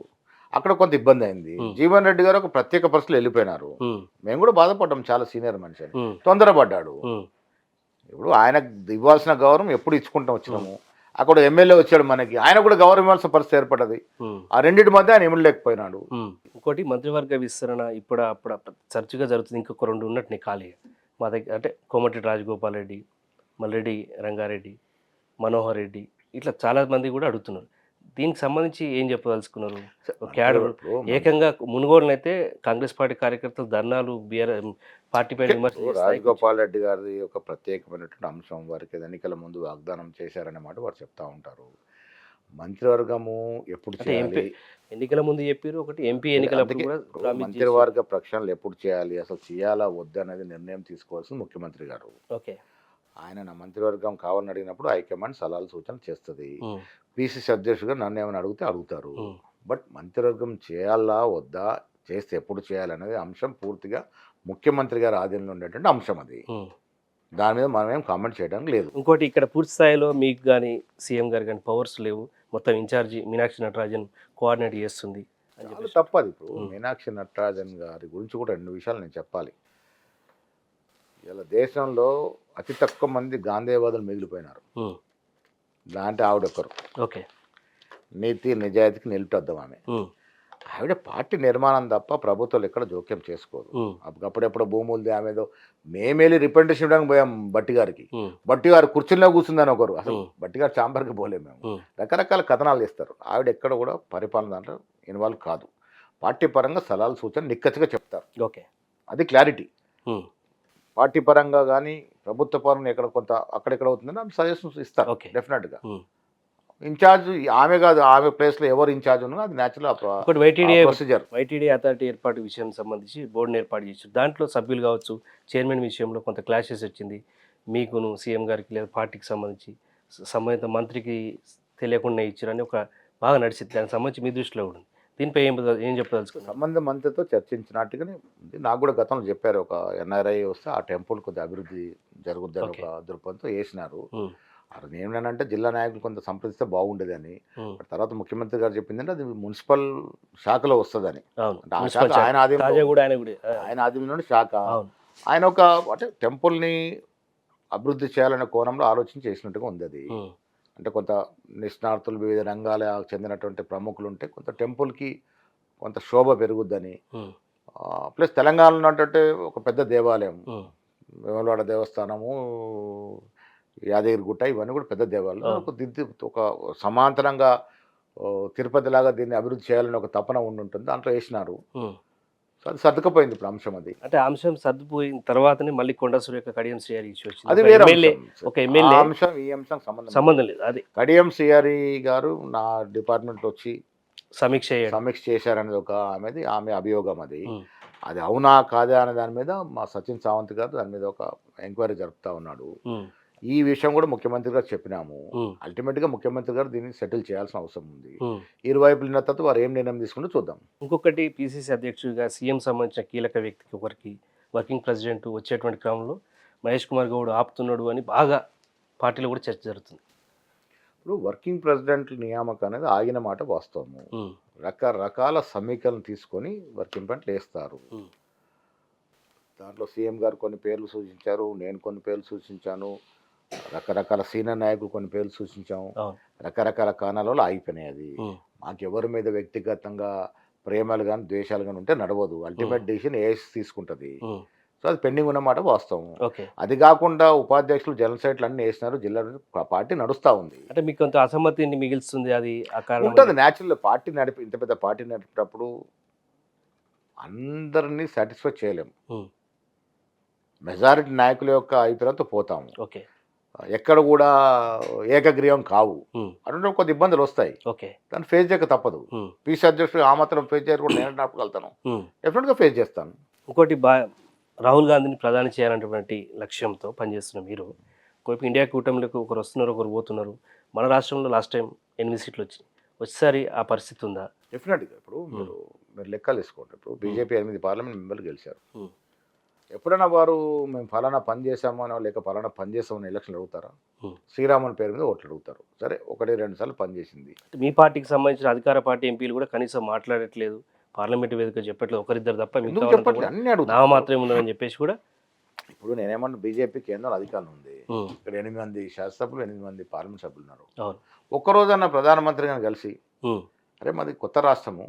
అక్కడ కొంత ఇబ్బంది అయింది. జీవన్ రెడ్డి గారు ఒక ప్రత్యేక పరిస్థితులు వెళ్ళిపోయినారు. ఉమ్, మేము కూడా బాధపడ్డాం. చాలా సీనియర్ మనిషి అని ఉమ్, తొందరపడ్డాడు. ఉమ్, ఇప్పుడు ఆయనకు ఇవ్వాల్సిన గౌరవం ఎప్పుడు ఇచ్చుకుంటాం వచ్చినాము. అక్కడ ఎమ్మెల్యే వచ్చాడు మనకి, ఆయన కూడా గౌరవం ఇవ్వాల్సిన పరిస్థితి ఏర్పడ్డది. ఉమ్, ఆ రెండింటి మధ్య ఆయన ఇవ్వలేకపోయినాడు. ఉమ్. ఇంకోటి మంత్రివర్గ విస్తరణ ఇప్పుడు అప్పుడు చర్చగా జరుగుతుంది. ఇంకొక 2 ఉన్నట్టు నీ ఖాళీ మా దగ్గర అంటే కోమటిరెడ్డి రాజగోపాల్ రెడ్డి, మల్రెడ్డి రంగారెడ్డి, మనోహర్ రెడ్డి, ఇట్లా చాలా మంది కూడా అడుగుతున్నారు. దీనికి సంబంధించి ఏం చెప్పదలుచుకున్నారు? క్యాడర్ ఏకంగా మునుగోడునైతే కాంగ్రెస్ పార్టీ కార్యకర్తలు ధర్నాలు పార్టీపై విమర్శలు రాజగోపాల్ రెడ్డి గారి ఒక ప్రత్యేకమైనటువంటి అంశం, వారికి ఎన్నికల ముందు వాగ్దానం చేశారనే మాట వారు చెప్తా ఉంటారు. మంత్రివర్గము ఎప్పుడు చేయాలి, ఎన్నికల ముందు చెప్పారు ఒకటి, ఎంపీ ఎన్నికలప్పుడు కూడా ప్రామిస్ చేశారు. మంత్రివర్గ ప్రక్షాళనలు ఎప్పుడు చేయాలి, అసలు చేయాలా వద్దు అనేది నిర్ణయం తీసుకోవాల్సింది ముఖ్యమంత్రి గారు. ఓకే. ఆయన నా మంత్రివర్గం కావాలని అడిగినప్పుడు హైకమాండ్ సలహాలు సూచన చేస్తుంది. ఉమ్, పిసిసి అధ్యక్షుడుగా నన్ను ఏమైనా అడిగితే అడుగుతారు. ఉమ్, బట్ మంత్రివర్గం చేయాలా వద్దా, చేస్తే ఎప్పుడు చేయాలనేది అంశం పూర్తిగా ముఖ్యమంత్రి గారి ఆధీనంలో ఉండేటువంటి అంశం. అది ఉమ్. దాని మీద మనం ఏం కామెంట్ చేయడానికి లేదు. ఇంకోటి ఇక్కడ పూర్తి స్థాయిలో మీకు కానీ సీఎం గారు కానీ పవర్స్ లేవు. మొత్తం ఇన్ఛార్జి మీనాక్షి నటరాజన్ కోఆర్డినేట్ చేస్తుంది అని చాలా చెప్పేసి. తప్పది. ఇప్పుడు మీనాక్షి నటరాజన్ గారి గురించి కూడా 2 విషయాలు నేను చెప్పాలి. ఇలా దేశంలో అతి తక్కువ మంది గాంధేయవాదులు మిగిలిపోయినారు. ఉమ్, దాంట్లో ఆవిడ ఒకరు. ఓకే. నీతి నిజాయితీకి నిలుపుద్దాం ఆమె. ఉమ్, ఆవిడ పార్టీ నిర్మాణం తప్ప ప్రభుత్వాలు ఎక్కడ జోక్యం చేసుకోదు. ఉమ్, అప్పుడెప్పుడు భూములు ఆమెదో మేమేళ్ళి రిప్రజెంటేషన్ ఇవ్వడానికి పోయాం బట్టి గారికి. ఉమ్, బట్టి గారు కుర్చీలో కూర్చుందని ఒకరు, అసలు ఉమ్. బట్టి గారు చాంబర్కి పోలేము మేము. ఉమ్, రకరకాల కథనాలు చేస్తారు. ఆవిడ ఎక్కడ కూడా పరిపాలన దాంట్లో ఇన్వాల్వ్ కాదు. పార్టీ పరంగా సలహాలు సూచన నిక్కచ్చిగా చెప్తారు. ఓకే. అది క్లారిటీ. ఉమ్, పార్టీ పరంగా కానీ ప్రభుత్వ పరంగా ఎక్కడ కొంత అక్కడెక్కడ అవుతుందని ఆమె సజెషన్స్ ఇస్తారు. ఓకే. డెఫినెట్గా ఉమ్. ఇన్ఛార్జ్ ఆమె కాదు, ఆమె ప్లేస్లో ఎవరు ఇన్ఛార్జ్ ఉన్నా అది న్యాచురల్ ఒకటి ప్రొసీజర్. వైటీడీ అథారిటీ ఏర్పాటు విషయం సంబంధించి బోర్డుని ఏర్పాటు చేశారు. దాంట్లో సభ్యులు కావచ్చు, చైర్మన్ విషయంలో కొంత క్లాషెస్ వచ్చింది. మీకును సీఎం గారికి లేదా పార్టీకి సంబంధించి సంబంధిత మంత్రికి తెలియకుండా ఇచ్చారని ఒక బాగా నడిచింది. దానికి సంబంధించి మీ దృష్టిలో కూడా ఉంది. దీనిపై ఏం చెప్పదలుచుకున్నారు? సంబంధ మంత్రితో చర్చించినట్టుగానే ఉంది. నాకు కూడా గతంలో చెప్పారు, ఒక ఎన్ఆర్ఐ వస్తే ఆ టెంపుల్ కొద్దిగా అభివృద్ధి జరుగుద్దని ఓకే. ఒక దృక్పథంతో వేసినారు. ఉమ్, అది ఏమన్నానంటే జిల్లా నాయకులు కొంత సంప్రదిస్తే బాగుండేదని. ఉమ్, తర్వాత ముఖ్యమంత్రి గారు చెప్పిందంటే అది మున్సిపల్ శాఖలో వస్తుందని. అవును. అంటే ఆ మున్సిపల్ శాఖ ఆయన ఆధీనంలో తాజా కూడా ఆయన కూడా ఆయన ఆధీనంలోని శాఖ. అవును. ఆయన ఒక అంటే టెంపుల్ని అభివృద్ధి చేయాలనే కోణంలో ఆలోచన చేసినట్టుగా ఉంది అది. ఉమ్, అంటే కొంత నిష్ణాతులు వివిధ రంగాలకు చెందినటువంటి ప్రముఖులు ఉంటే కొంత టెంపుల్కి కొంత శోభ పెరుగుద్దని. ఉమ్, ప్లస్ తెలంగాణలో ఉన్నటువంటి ఒక పెద్ద దేవాలయం ఉమ్, వేములవాడ దేవస్థానము, యాదగిరిగుట్ట, ఇవన్నీ కూడా పెద్ద దేవాలయం. అవును. ఒక దిద్దు ఒక సమాంతరంగా తిరుపతి లాగా దీన్ని అభివృద్ధి చేయాలని ఒక తపన ఉంటుంది. దాంట్లో వేసినారు. ఉమ్. సో అది సర్దుకపోయింది ఇప్పుడు అంశం అది. అంటే ఆ అంశం సర్దుపోయిన తర్వాతనే మళ్ళీ కొండ సురేఖ కడియం శ్రీహరి ఇష్యూ వచ్చింది. అది ఒక వేరే ఎమ్మెల్యే అంశం. ఒక ఎమ్మెల్యే ఆ అంశం ఈ అంశం సంబంధం సంబంధం లేదు. అది కడియం శ్రీహరి గారు నా డిపార్ట్మెంట్లో వచ్చి సమీక్ష చేయడం. సమీక్ష చేశారనేది ఒక ఆమె అభియోగం అది. ఉమ్, అది అవునా కాదా అనే దాని మీద మా సచిన్ సావంత్ గారు దాని మీద ఒక ఎంక్వైరీ జరుపుతా ఉన్నాడు. ఉమ్, ఈ విషయం కూడా ముఖ్యమంత్రి గారు చెప్పినాము. ఉమ్, అల్టిమేట్గా ముఖ్యమంత్రి గారు దీన్ని సెటిల్ చేయాల్సిన అవసరం ఉంది. ఉమ్. ఇరువైపులు ఉన్న తర్వాత వారు ఏం నిర్ణయం తీసుకుంటూ చూద్దాం. ఇంకొకటి పిసిసి అధ్యక్షుడిగా సీఎం సంబంధించిన కీలక వ్యక్తికి ఒకరికి వర్కింగ్ ప్రెసిడెంట్ వచ్చేటువంటి క్రమంలో మహేష్ కుమార్ గౌడ్ ఆపుతున్నాడు అని బాగా పార్టీలో కూడా చర్చ జరుగుతుంది. ఇప్పుడు వర్కింగ్ ప్రెసిడెంట్ నియామకం అనేది ఆగిన మాట వాస్తవము. ఉమ్, రకరకాల సమీకరణలు తీసుకొని వర్కింగ్ ప్రెసిడెంట్లు వేస్తారు. ఉమ్, దాంట్లో సీఎం గారు కొన్ని పేర్లు సూచించారు, నేను కొన్ని పేర్లు సూచించాను, రకరకాల సీనియర్ నాయకులు కొన్ని పేర్లు సూచించాము. అవును. రకరకాల కారణాలలో ఆగిపోయినాయి. అది ఉమ్, మాకు ఎవరి మీద వ్యక్తిగతంగా ప్రేమలు కానీ ద్వేషాలు కానీ ఉంటే నడవదు. అల్టిమేట్ డిసిషన్ ఏఎస్ తీసుకుంటుంది. ఉమ్, సో అది పెండింగ్ ఉన్నమాట వాస్తవం. ఓకే. అది కాకుండా ఉపాధ్యక్షులు జనరల్ సైట్లు అన్నీ వేసినారు. జిల్లా పార్టీ నడుస్తూ ఉంది. అంటే మీకు కొంత అసమ్మతిని మిగిల్స్తుంది అది ఆ కారణం. ఉంటుంది న్యాచురల్. పార్టీ ఇంత పెద్ద పార్టీ నడిపేటప్పుడు అందరినీ సాటిస్ఫై చేయలేము. ఉమ్, మెజారిటీ నాయకుల యొక్క అభిప్రాయంతో పోతాము. ఓకే. ఎక్కడ కూడా ఏకగ్రీవం కావు. ఉమ్, అటువంటి కొద్ది ఇబ్బందులు వస్తాయి. ఓకే. దాన్ని ఫేస్ చేయక తప్పదు. ఉమ్, పీసీ అధ్యక్షుడు ఆ మాత్రం ఫేస్ చేయరు కూడా నేను నడపగలుగుతాను. ఉమ్. డెఫినెట్గా ఫేస్ చేస్తాను. ఇంకోటి రాహుల్ గాంధీని ప్రధాని చేయాలనేటువంటి లక్ష్యంతో పనిచేస్తున్న మీరు ఒకవైపు ఇండియా కూటమిలకు ఒకరు వస్తున్నారు, ఒకరు పోతున్నారు. మన రాష్ట్రంలో లాస్ట్ టైం 8 సీట్లు వచ్చినాయి. వచ్చేసారి ఆ పరిస్థితి ఉందా? డెఫినెట్గా ఇప్పుడు మీరు లెక్కలు వేసుకోండి. ఇప్పుడు బీజేపీ 8 పార్లమెంట్ మెంబర్లు గెలిచారు. ఉమ్, ఎప్పుడైనా వారు మేము ఫలానా పని చేసామనో లేక ఫలానా పని చేసామని ఎలక్షన్లు అడుగుతారా? ఉమ్. శ్రీరామన్ పేరు మీద ఓట్లు అడుగుతారు. సరే 1-2 సార్లు పనిచేసింది. మీ పార్టీకి సంబంధించిన అధికార పార్టీ ఎంపీలు కూడా కనీసం మాట్లాడట్లేదు, పార్లమెంట్ వేదిక చెప్పట్లేదు, ఒకరిద్దరు తప్ప ఎందుకు మిగతా చెప్పట్లేదు? అన్నీ నా అడుగుతారు. మాత్రమే ఉందని చెప్పేసి కూడా. ఇప్పుడు నేనేమన్నా బీజేపీ కేంద్రంలో అధికారం ఉంది. ఉమ్, ఇక్కడ 8 మంది శాసనసభ్యులు, 8 మంది పార్లమెంట్ సభ్యులు ఉన్నారు. అవును. ఒక్కరోజన్న ప్రధానమంత్రి గారిని కలిసి ఉమ్, అరే మాది కొత్త రాష్ట్రము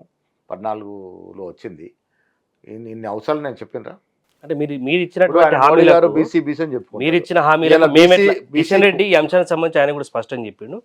14లో వచ్చింది, ఇన్ని అవసరాలు నేను చెప్పినరా? అంటే మీరు ఇప్పుడు ఇచ్చినటువంటి ఆయన మోడీ గారు హామీలకు బీసీ అని మీరు చెప్పుకుంటారు. ఇచ్చిన హామీలకు ఇలా మేము BC కిషన్ రెడ్డి ఈ అంశానికి సంబంధించి ఆయన కూడా స్పష్టంగా చెప్పిండు,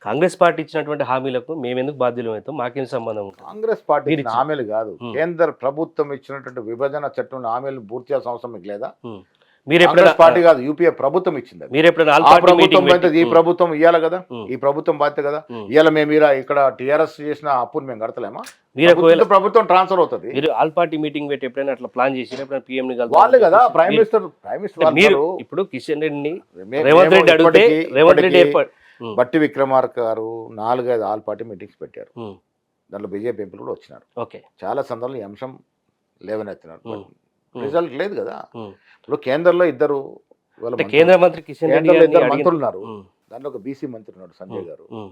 కాంగ్రెస్ పార్టీ ఇచ్చినటువంటి హామీలకు మేము ఎందుకు బాధ్యులం అవుతాం, మాకేం సంబంధం ఉంటుంది. కాంగ్రెస్ పార్టీ మీరు ఇచ్చిన హామీలు కాదు, ఉమ్. కేంద్ర ప్రభుత్వం ఇచ్చినటువంటి విభజన చట్టం హామీలు పూర్తి చేయాల్సిన అవసరం మీకు లేదా? ఉమ్. మీరు కాంగ్రెస్ ఎప్పుడైనా పార్టీ కాదు, యూపీఏ ప్రభుత్వం ఇచ్చింది అది. మీరు ఎప్పుడైనా ఆల్ ఆ పార్టీ ప్రభుత్వం మీటింగ్ పోతే ఈ పెట్టి- ప్రభుత్వం ఇవ్వాలి కదా, ఉమ్. ఈ ప్రభుత్వం బాధ్యత కదా. ఉమ్. ఇవాళ మేము ఇక్కడ టీఆర్ఎస్ చేసిన అప్పుని మేము కడతలేమా? మీరు ఒకవేళ ప్రభుత్వం ట్రాన్స్ఫర్ అవుతుంది. మీరు ఆల్ పార్టీ మీటింగ్ పెట్టి ఎప్పుడైనా అట్లా ప్లాన్ చేసి ఎప్పుడైనా పిఎం ని వాళ్ళే కదా ప్రైమ్ మినిస్టర్ మీరు వాళ్ళు. ఇప్పుడు కిషన్ రెడ్డిని మే- రేవంత్ మేము రెడ్డి అడిగితే ఇప్పటికీ- రేవంత్ రెడ్డి ఇప్పటికీ ఏర్పాటు. ఉమ్, బట్టి విక్రమార్క గారు 4-5 ఆల్ పార్టీ మీటింగ్స్ పెట్టారు. ఉమ్, దాంట్లో బీజేపీ ఎంపీలు కూడా వచ్చినారు. ఓకే. చాలా సందర్భాలు ఈ అంశం లేవనెత్తినారు. ఉమ్, ఉమ్, రిజల్ట్ లేదు కదా. ఉమ్. ఇప్పుడు కేంద్రంలో ఇద్దరు వాళ్ళ అంటే మంత్రులు- కేంద్ర మంత్రి కిషన్ రెడ్డి కేంద్రంలో గారిని ఇద్దరు అడిగిన- మంత్రులు ఉన్నారు. ఉమ్, దాంట్లో ఒక బీసీ మంత్రి ఉన్నాడు సంజయ్ గారు, ఉమ్,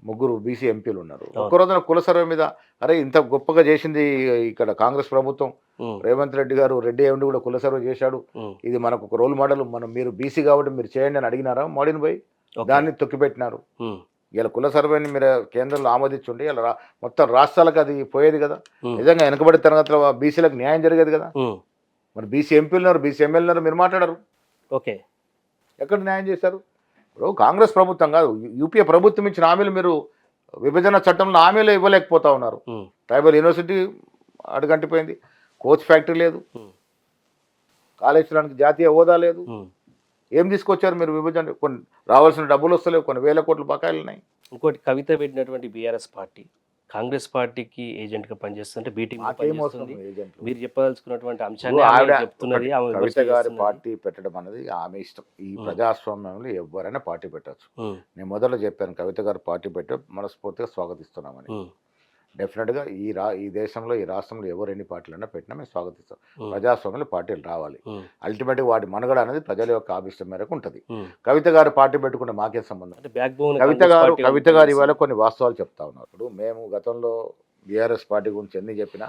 3 బీసీ ఎంపీలు ఉన్నారు. అవును. ఒక్కరోజున కుల సర్వే మీద అరే ఇంత గొప్పగా చేసింది ఇక్కడ కాంగ్రెస్ ప్రభుత్వం, ఉమ్, రేవంత్ రెడ్డి గారు రెడ్డి ఏమిటి కూడా కుల సర్వే చేశాడు, ఉమ్, ఇది మనకు ఒక రోల్ మోడల్, మీరు బీసీ కాబట్టి మీరు చేయండి అని అడిగినారా మోడీని పోయి? ఓకే. దాన్ని తొక్కిపెట్టినారు. ఉమ్, ఇలా కుల సర్వేని మీరు కేంద్రంలో ఆమోదించుంటే ఇలా మొత్తం రాష్ట్రాలకు అది పోయేది కదా. ఉమ్, నిజంగా వెనుకబడి తరగతిలో బీసీలకు న్యాయం జరిగేది కదా. ఉమ్, మరి బీసీ ఎంపీలు ఉన్నారు, బీసీ ఎమ్మెల్యేలు ఉన్నారు, మీరు మాట్లాడరు. ఓకే. ఎక్కడ న్యాయం చేశారు? ఇప్పుడు కాంగ్రెస్ ప్రభుత్వం కాదు, యూపీఏ ప్రభుత్వం ఇచ్చిన హామీలు మీరు విభజన చట్టంలో హామీలు ఇవ్వలేకపోతా ఉన్నారు. ఉమ్, ట్రైబల్ యూనివర్సిటీ అడుగంటిపోయింది, కోచ్ ఫ్యాక్టరీ లేదు, ఉమ్, కాళేశ్వరానికి జాతీయ హోదా లేదు. ఉమ్. ఏం తీసుకొచ్చారు మీరు? విభజన కొన్ని రావాల్సిన డబ్బులు వస్తలేవు, కొన్ని వేల కోట్ల బకాయిలు ఉన్నాయి. ఇంకోటి కవిత పెట్టినటువంటి బీఆర్ఎస్ పార్టీ కాంగ్రెస్ పార్టీకి ఏజెంట్గా పనిచేస్తుంటే బీటీం నాకేం అవసరం పనిచేస్తుంది. ఏజెంట్లు. మీరు చెప్పదలుచుకున్నటువంటి ఇప్పుడు అంశాన్ని ఆమె ఆవిడ చెప్తున్నది, ఒకటి, ఆమె కవిత విమర్శ గారి చేస్తున్నది. పార్టీ పెట్టడం అనేది ఆమె ఇష్టం. ఈ ప్రజాస్వామ్యంలో ఎవరైనా పార్టీ పెట్టచ్చు. ఉమ్, నేను మొదట చెప్పాను, కవిత గారు పార్టీ పెట్టి మనస్ఫూర్తిగా స్వాగతిస్తున్నామని. ఉమ్, డెఫినెట్గా ఈ దేశంలో, ఈ రాష్ట్రంలో ఎవరు ఎన్ని పార్టీలైనా పెట్టినా మేము స్వాగతిస్తాం. ఉమ్, ప్రజాస్వామ్యంలో పార్టీలు రావాలి. ఉమ్, అల్టిమేట్గా వాటి మనుగడ అనేది ప్రజల యొక్క ఆభిష్టం మేరకు ఉంటుంది. ఉమ్. కవిత గారు పార్టీ పెట్టుకుంటే మాకేం సంబంధం? అంటే బ్యాక్ బోన్ కవిత గారు ఇవాళ కొన్ని వాస్తవాలు చెప్తా ఉన్నారు. ఇప్పుడు మేము గతంలో బీఆర్ఎస్ పార్టీ గురించి ఎన్ని చెప్పినా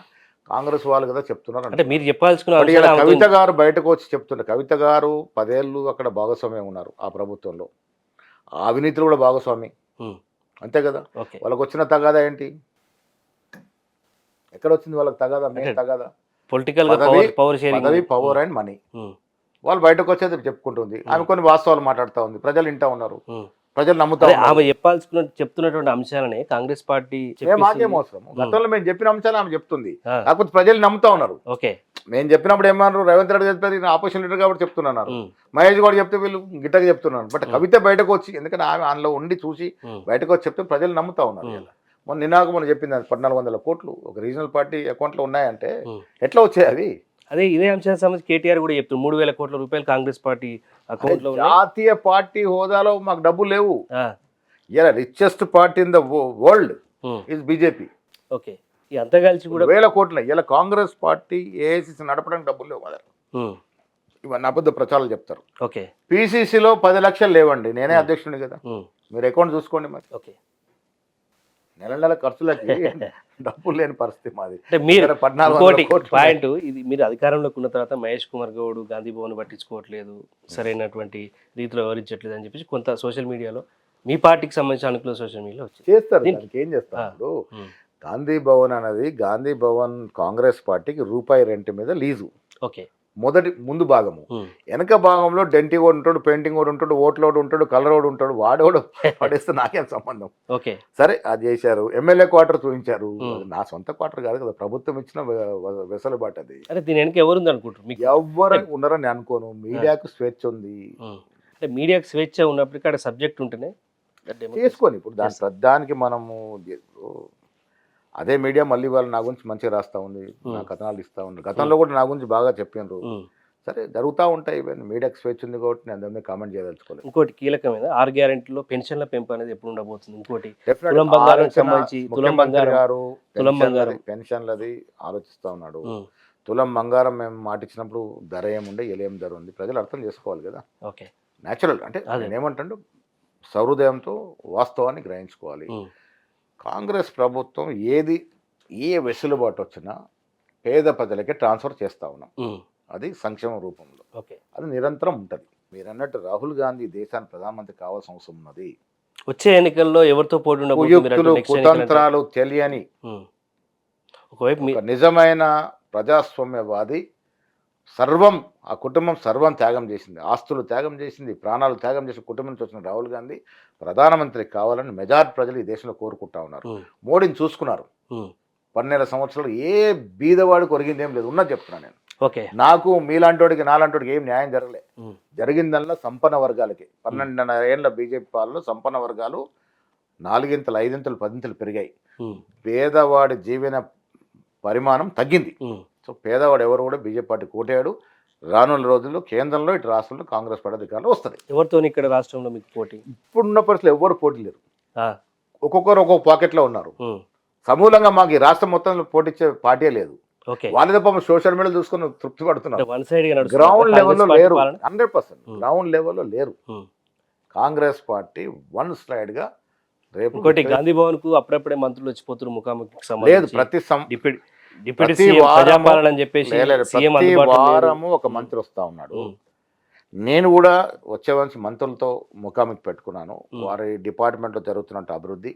కాంగ్రెస్ వాళ్ళు కదా చెప్తున్నారు. అంటే మీరు చెప్పాల్సుకున్న బట్ ఇలా అంశాలు కవిత ఆమెతో- గారు బయటకు వచ్చి చెప్తున్నారు. కవిత గారు 10 ఏళ్ళు అక్కడ భాగస్వామ్యం ఉన్నారు ఆ ప్రభుత్వంలో. ఆ అవినీతిలో కూడా భాగస్వామి, ఉమ్, అంతే కదా. ఓకే. వాళ్ళకి వచ్చిన తగాదా ఏంటి? ఎక్కడ వచ్చింది వాళ్ళకి తగాదా? మెయిన్ తగాదా పొలిటికల్ గా పదవి, పవర్ షేరింగ్. పదవి, పవర్ అండ్ మనీ. ఉమ్, వాళ్ళు బయటకు వచ్చేది చెప్పుకుంటుంది. ఆమె కొన్ని వాస్తవాలు మాట్లాడుతూ ఉంది. ప్రజలు వింటా ఉన్నారు, ఉమ్. ప్రజలు నమ్ముతా అదే ఉన్నారు. ఆమె చెప్తున్నటువంటి అంశాలనే కాంగ్రెస్ పార్టీ మాకేం అవసరం? గతంలో మేము చెప్పిన అంశాలు ఆమె చెప్తుంది. ఆ. కాకపోతే ప్రజలు నమ్ముతా ఉన్నారు. ఓకే. మేము చెప్పినప్పుడు ఏమన్నారు? రేవంత్ రెడ్డి చెప్పేది ఆపోజిషన్ లీడర్ కాబట్టి చెప్తున్నారు. ఉమ్, మహేష్ గౌడ్ చెప్తే వీళ్ళు గిట్టగా చెప్తున్నారు. బట్ కవిత బయటకు వచ్చి, ఎందుకంటే ఆమె అందులో ఉండి చూసి ఉమ్, బయటకు వచ్చి చెప్తే ప్రజలు నమ్ముతా ఉన్నారు. ఇలా మొన్న చెప్పింది 1400 కోట్లు ఒక రీజనల్ పార్టీ అకౌంట్లో ఉన్నాయంటే ఉమ్. ఎట్లా వచ్చాయి అవి? అదే ఇదే అంశానికి సంబంధించి కేటీఆర్ కూడా చెప్తారు 3,000 కోట్ల రూపాయలు కాంగ్రెస్ పార్టీ అకౌంట్ లో ఉన్నాయి. జాతీయ పార్టీ హోదాలో మాకు డబ్బులు లేవు. ఆ, ఇలా richest party in the world um, is BJP. Okay. ఈ అంతా కలిసి కూడా వేల కోట్ల. ఇలా కాంగ్రెస్ పార్టీ ఏఐసిసి నడపడానికి డబ్బులు లేవు కదా. ఉమ్, ఇవన్నీ అబద్ధ ప్రచారాలు చెప్తారు. ఓకే. పీసీసీలో 10 లక్షలు లేవండి. నేనే అధ్యక్షుడిని కదా. ఉమ్, మీరు అకౌంట్ చూసుకోండి. మరి ఓకే. నెల ఖర్చులకి డబ్బులు లేని పరిస్థితి మాది. అంటే మీరు ఇక్కడ 1400 ఇంకోటి కోట్లు పాయింట్ ఇది, మీరు అధికారంలోకి ఉన్న తర్వాత మహేష్ కుమార్ గౌడ్ గాంధీ భవన్ పట్టించుకోవట్లేదు, సరైనటువంటి రీతిలో వివరించట్లేదు అని చెప్పేసి కొంత సోషల్ మీడియాలో, మీ పార్టీకి సంబంధించిన అనుకూల సోషల్ మీడియాలో వచ్చింది. చేస్తారు. దానికి ఏం చేస్తారు? ఇప్పుడు ఉమ్, గాంధీ భవన్ అనేది, గాంధీ భవన్ కాంగ్రెస్ పార్టీకి రూపాయి రెంట్ మీద లీజు. ఓకే. ముందు భాగము. ఉమ్, వెనక భాగంలో డెంటింగ్ వాడు ఉంటాడు, పెయింటింగ్ వాడు ఉంటాడు, ఓట్లోడు ఉంటాడు, కలర్ వాడు ఉంటాడు. వాడోడు పడేస్తే నాకేం సంబంధం? ఓకే. సరే, అది చేశారు. ఎమ్మెల్యే క్వార్టర్ చూపించారు. అది నా సొంత క్వార్టర్ కాదు కదా, ప్రభుత్వం ఇచ్చిన వెసులుబాటు అది. అంటే దీని వెనక ఎవరుంది అనుకుంటారు మీకు? ఎవరు ఉన్నారని అనుకోను. మీడియాకు స్వేచ్ఛ ఉంది. ఉమ్, అంటే మీడియాకి స్వేచ్ఛ ఉన్నప్పటికీ అక్కడ సబ్జెక్ట్ ఉంటేనే చేసుకొని, ఇప్పుడు దానికి మనము అదే మీడియా మళ్ళీ వాళ్ళు నా గురించి మంచిగా రాస్తా ఉంది, నా కథనాలు ఇస్తా ఉన్నారు. గతంలో కూడా నా గురించి బాగా చెప్పినారు. సరే, జరుగుతూ ఉంటాయి. ఇవన్నీ మీడియాకి స్వేచ్ఛ ఉంది కాబట్టి నేను దాని మీద కామెంట్ చేయదలుచుకోలేదు. ఇంకోటి కీలకమైన 6 గ్యారెంటీలో పెన్షన్ల పెంపు అనేది ఎప్పుడు ఉండబోతుంది? ఇంకోటి తులం బంగారం సంబంధించి, తులం బంగారం పెన్షన్లది ఆలోచిస్తా ఉన్నాడు. ఉమ్, తులం బంగారం మేము మాటిచ్చినప్పుడు ధర ఏముండే, ఏం ధర ఉంది, ప్రజలు అర్థం చేసుకోవాలి కదా. ఓకే. న్యాచురల్ అంటే నేనేమంటాడు, సహృదయంతో వాస్తవాన్ని గ్రహించుకోవాలి. ఉమ్, కాంగ్రెస్ ప్రభుత్వం ఏ వెసులుబాటు వచ్చినా పేద ప్రజలకే ట్రాన్స్ఫర్ చేస్తూ ఉన్నాం. ఉమ్, అది సంక్షేమ రూపంలో. ఓకే. అది నిరంతరం ఉంటుంది. మీరు అన్నట్టు రాహుల్ గాంధీ దేశానికి ప్రధానమంత్రి కావాల్సిన అవసరం ఉన్నది. వచ్చే ఎన్నికల్లో ఎవరితో పోటీ ఉండబోతుంది? కుయుక్తులు, కుతంత్రాలు తెలియని ఒకవైపు ఒక నిజమైన ప్రజాస్వామ్యవాది. సర్వం, ఆ కుటుంబం సర్వం త్యాగం చేసింది, ఆస్తులు త్యాగం చేసింది, ప్రాణాలు త్యాగం చేసిన కుటుంబం నుంచి వచ్చిన రాహుల్ గాంధీ ప్రధానమంత్రి కావాలని మెజారిటీ ప్రజలు ఈ దేశంలో కోరుకుంటా ఉన్నారు. మోడీని చూసుకున్నారు. 12 సంవత్సరాలు ఏ బీదవాడికి ఒరిగింది ఏం లేదు. ఉన్నది చెప్తున్నా నేను. ఓకే. నాకు మీలాంటోడికి నాలాంటోడికి ఏం న్యాయం జరగలే. జరిగిందల్లా సంపన్న వర్గాలకి. 12.5 ఏళ్ల బీజేపీ పాలనలో సంపన్న వర్గాలు 4 ఇంతలు, 5 ఇంతలు, 10 ఇంతలు పెరిగాయి. పేదవాడి జీవన పరిమాణం తగ్గింది. సో పేదవాడు ఎవరు కూడా బీజేపీ పార్టీ కోటాడు. రానున్న రోజుల్లో కేంద్రంలో, ఇటు రాష్ట్రంలో కాంగ్రెస్ పార్టీ అధికారంలో వస్తుంది. ఎవరితో ఇక్కడ రాష్ట్రంలో మీకు పోటీ? ఇప్పుడున్న పరిస్థితులు ఎవరు పోటీ లేరు. ఒక్కొక్కరు ఒక్కొక్క పాకెట్లో ఉన్నారు. సమూలంగా మాకు ఈ రాష్ట్రం మొత్తంలో పోటీచ్చే పార్టీ లేదు. వాళ్ళ తప్ప సోషల్ మీడియా చూసుకుని తృప్తి పడుతున్నారు. గ్రౌండ్ లెవెల్లో లేరు. 100% గ్రౌండ్ లెవెల్లో లేరు. కాంగ్రెస్ పార్టీ వన్ స్లైడ్ గా రేపు ఇంకోటి గాంధీ భవన్ కు అప్పుడప్పుడే మంత్రులు వచ్చిపోతున్నారు ముఖాముఖి లేదు. ప్రతి వారము ఒక మంత్రి వస్తా ఉన్నాడు. నేను కూడా వచ్చేవాల్సి మంత్రులతో ముఖాముఖి పెట్టుకున్నాను. వారి డిపార్ట్మెంట్లో జరుగుతున్న అభివృద్ధి,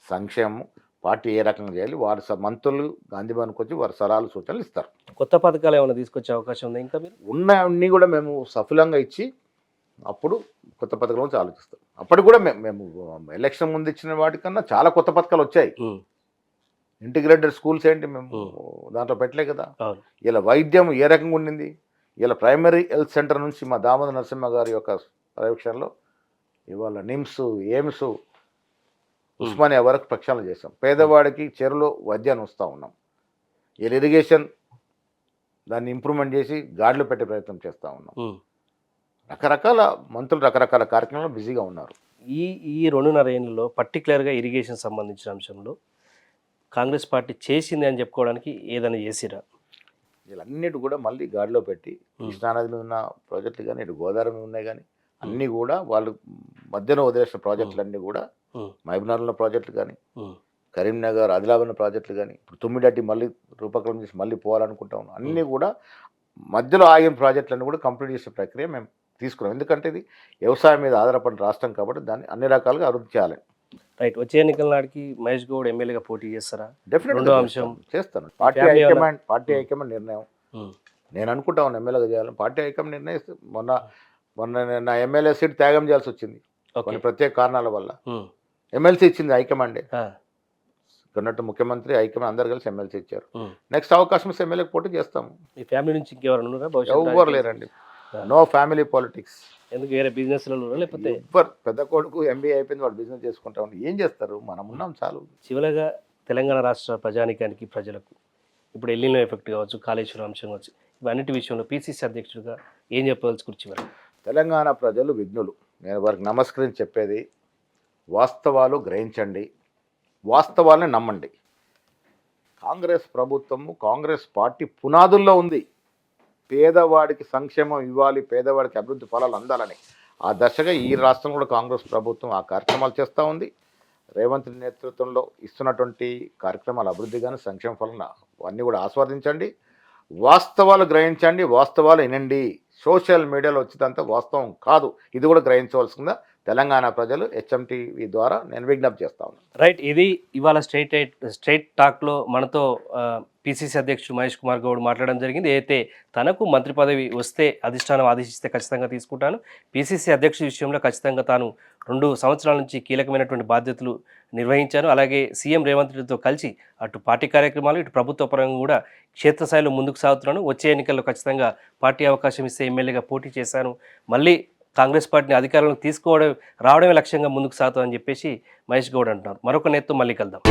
సంక్షేమం, పార్టీ ఏ రకంగా చేయాలి, వారి మంత్రులు గాంధీ భవన్కి వచ్చి వారి సలహాలు, సూచనలు ఇస్తారు. కొత్త పథకాలు ఏమైనా తీసుకొచ్చే అవకాశం ఉందా? ఇంకా మీరు ఉన్నవన్నీ కూడా మేము సఫలంగా ఇచ్చి అప్పుడు కొత్త పథకాల గురించి ఆలోచిస్తాం. అప్పటికి కూడా మేము ఎలక్షన్ ముందు ఇచ్చిన వాటికన్నా చాలా కొత్త పథకాలు వచ్చాయి. ఇంటిగ్రేటెడ్ స్కూల్స్ ఏంటి మేము దాంట్లో పెట్టలే కదా. ఇలా వైద్యం ఏ రకంగా ఉండింది. ఇలా ప్రైమరీ హెల్త్ సెంటర్ నుంచి మా దామోదర నరసింహ గారి యొక్క పర్యవేక్షణలో ఇవాళ నిమ్స్, ఎయిమ్స్, ఉస్మానియా వరకు ప్రక్షాళన చేసాం. పేదవాడికి చెరువులో వైద్యాన్ని వస్తూ ఉన్నాం. ఇరిగేషన్ దాన్ని ఇంప్రూవ్మెంట్ చేసి గాడిలో పెట్టే ప్రయత్నం చేస్తూ ఉన్నాం. రకరకాల మంత్రులు రకరకాల కార్యక్రమాలు బిజీగా ఉన్నారు. ఈ 2.5 ఏళ్ళలో పర్టికులర్గా ఇరిగేషన్ సంబంధించిన అంశంలో కాంగ్రెస్ పార్టీ చేసింది అని చెప్పుకోవడానికి ఏదైనా చేసిరా? వీళ్ళన్నిటి కూడా మళ్ళీ గాడిలో పెట్టి కృష్ణానది మీద ఉన్న ప్రాజెక్టులు కానీ, ఇటు గోదావరి మీద ఉన్నాయి కానీ, అన్నీ కూడా వాళ్ళు మధ్యలో వదిలేసిన ప్రాజెక్టులన్నీ కూడా మహబూబ్నగర్లో ప్రాజెక్టులు కానీ, కరీంనగర్ ఆదిలాబాద్ ప్రాజెక్టులు కానీ, ఇప్పుడు తుమ్మిడట్టి మళ్ళీ రూపకల్పన చేసి మళ్ళీ పోవాలనుకుంటా ఉన్నాం. అన్నీ కూడా మధ్యలో ఆగిన ప్రాజెక్టులన్నీ కూడా కంప్లీట్ చేసే ప్రక్రియ మేము తీసుకున్నాం. ఎందుకంటే ఇది వ్యవసాయం మీద ఆధారపడిన రాష్ట్రం కాబట్టి దాన్ని అన్ని రకాలుగా అభివృద్ధి చేయాలి. రైట్. వచ్చే ఎన్నికల నాటికి మహేష్ గౌడ్ ఎమ్మెల్యేగా పోటీ చేస్తారా? డెఫినెట్గా అంశం చేస్తాను. పార్టీ హైకమాండ్ నిర్ణయం. నేను అనుకుంటా ఉన్నాను ఎమ్మెల్యేగా చేయాలని. పార్టీ హైకమాండ్ నిర్ణయిస్తే మొన్న నా ఎమ్మెల్యే సీట్ త్యాగం చేయాల్సి వచ్చింది కొన్ని ప్రత్యేక కారణాల వల్ల. ఎమ్మెల్సీ ఇచ్చింది హైకమాండే. ఉన్నట్టు ముఖ్యమంత్రి హైకమాండ్ అందరు కలిసి ఎమ్మెల్సీ ఇచ్చారు. నెక్స్ట్ అవకాశం ఇస్తే ఎమ్మెల్యేకి పోటీ చేస్తాము. ఈ ఫ్యామిలీ నుంచి ఇంకెవరు ఎవరు లేరండి. No family politics. ఎందుకు వేరే బిజినెస్లలో లేకపోతే ఎవరు పెద్ద కొడుకు ఎంబీఏ అయిపోయింది, వాడు బిజినెస్ చేసుకుంటా ఉంటే ఏం చేస్తారు? మనం ఉన్నాం చాలు. చివరగా తెలంగాణ రాష్ట్ర ప్రజానికానికి ప్రజలకు ఇప్పుడు ఎల్లినో ఎఫెక్ట్ కావచ్చు, కాళేశ్వరం అంశం కావచ్చు, ఇవన్నిటి విషయంలో పిసిసి అధ్యక్షుడిగా ఏం చెప్పదలుచుకుని చివరి? తెలంగాణ ప్రజలు విఘ్నులు. నేను వారికి నమస్కరించి చెప్పేది వాస్తవాలు గ్రహించండి, వాస్తవాలని నమ్మండి. కాంగ్రెస్ ప్రభుత్వము, కాంగ్రెస్ పార్టీ పునాదుల్లో ఉంది. పేదవాడికి సంక్షేమం ఇవ్వాలి, పేదవాడికి అభివృద్ధి ఫలాలు అందాలని ఆ దశగా ఈ రాష్ట్రం కూడా కాంగ్రెస్ ప్రభుత్వం ఆ కార్యక్రమాలు చేస్తూ ఉంది. రేవంత్ నేతృత్వంలో ఇస్తున్నటువంటి కార్యక్రమాల అభివృద్ధి కానీ సంక్షేమ ఫలం అన్నీ కూడా ఆస్వాదించండి. వాస్తవాలు గ్రహించండి, వాస్తవాలు వినండి. సోషల్ మీడియాలో వచ్చేదంతా వాస్తవం కాదు. ఇది కూడా గ్రహించవలసిందా తెలంగాణ ప్రజలు హెచ్ఎంటీవీ ద్వారా నేను విజ్ఞప్తి చేస్తా ఉన్నాను. రైట్. ఇది ఇవాళ స్ట్రైట్ టాక్లో మనతో పిసిసి అధ్యక్షుడు మహేష్ కుమార్ గౌడ్ మాట్లాడడం జరిగింది. అయితే తనకు మంత్రి పదవి వస్తే అధిష్టానం ఆదేశిస్తే ఖచ్చితంగా తీసుకుంటాను, పిసిసి అధ్యక్షుడి విషయంలో ఖచ్చితంగా తాను 2 సంవత్సరాల నుంచి కీలకమైనటువంటి బాధ్యతలు నిర్వహించాను, అలాగే సీఎం రేవంత్ రెడ్డితో కలిసి అటు పార్టీ కార్యక్రమాలు ఇటు ప్రభుత్వ పరంగా కూడా క్షేత్రస్థాయిలో ముందుకు సాగుతున్నాను, వచ్చే ఎన్నికల్లో ఖచ్చితంగా పార్టీ అవకాశం ఇస్తే ఎమ్మెల్యేగా పోటీ చేశాను, మళ్ళీ కాంగ్రెస్ పార్టీని అధికారంలోకి రావడమే లక్ష్యంగా ముందుకు సాగుతామని చెప్పేసి మహేష్ గౌడ్ అంటున్నారు. మరొక నేతతో మళ్ళీ కలుద్దాం.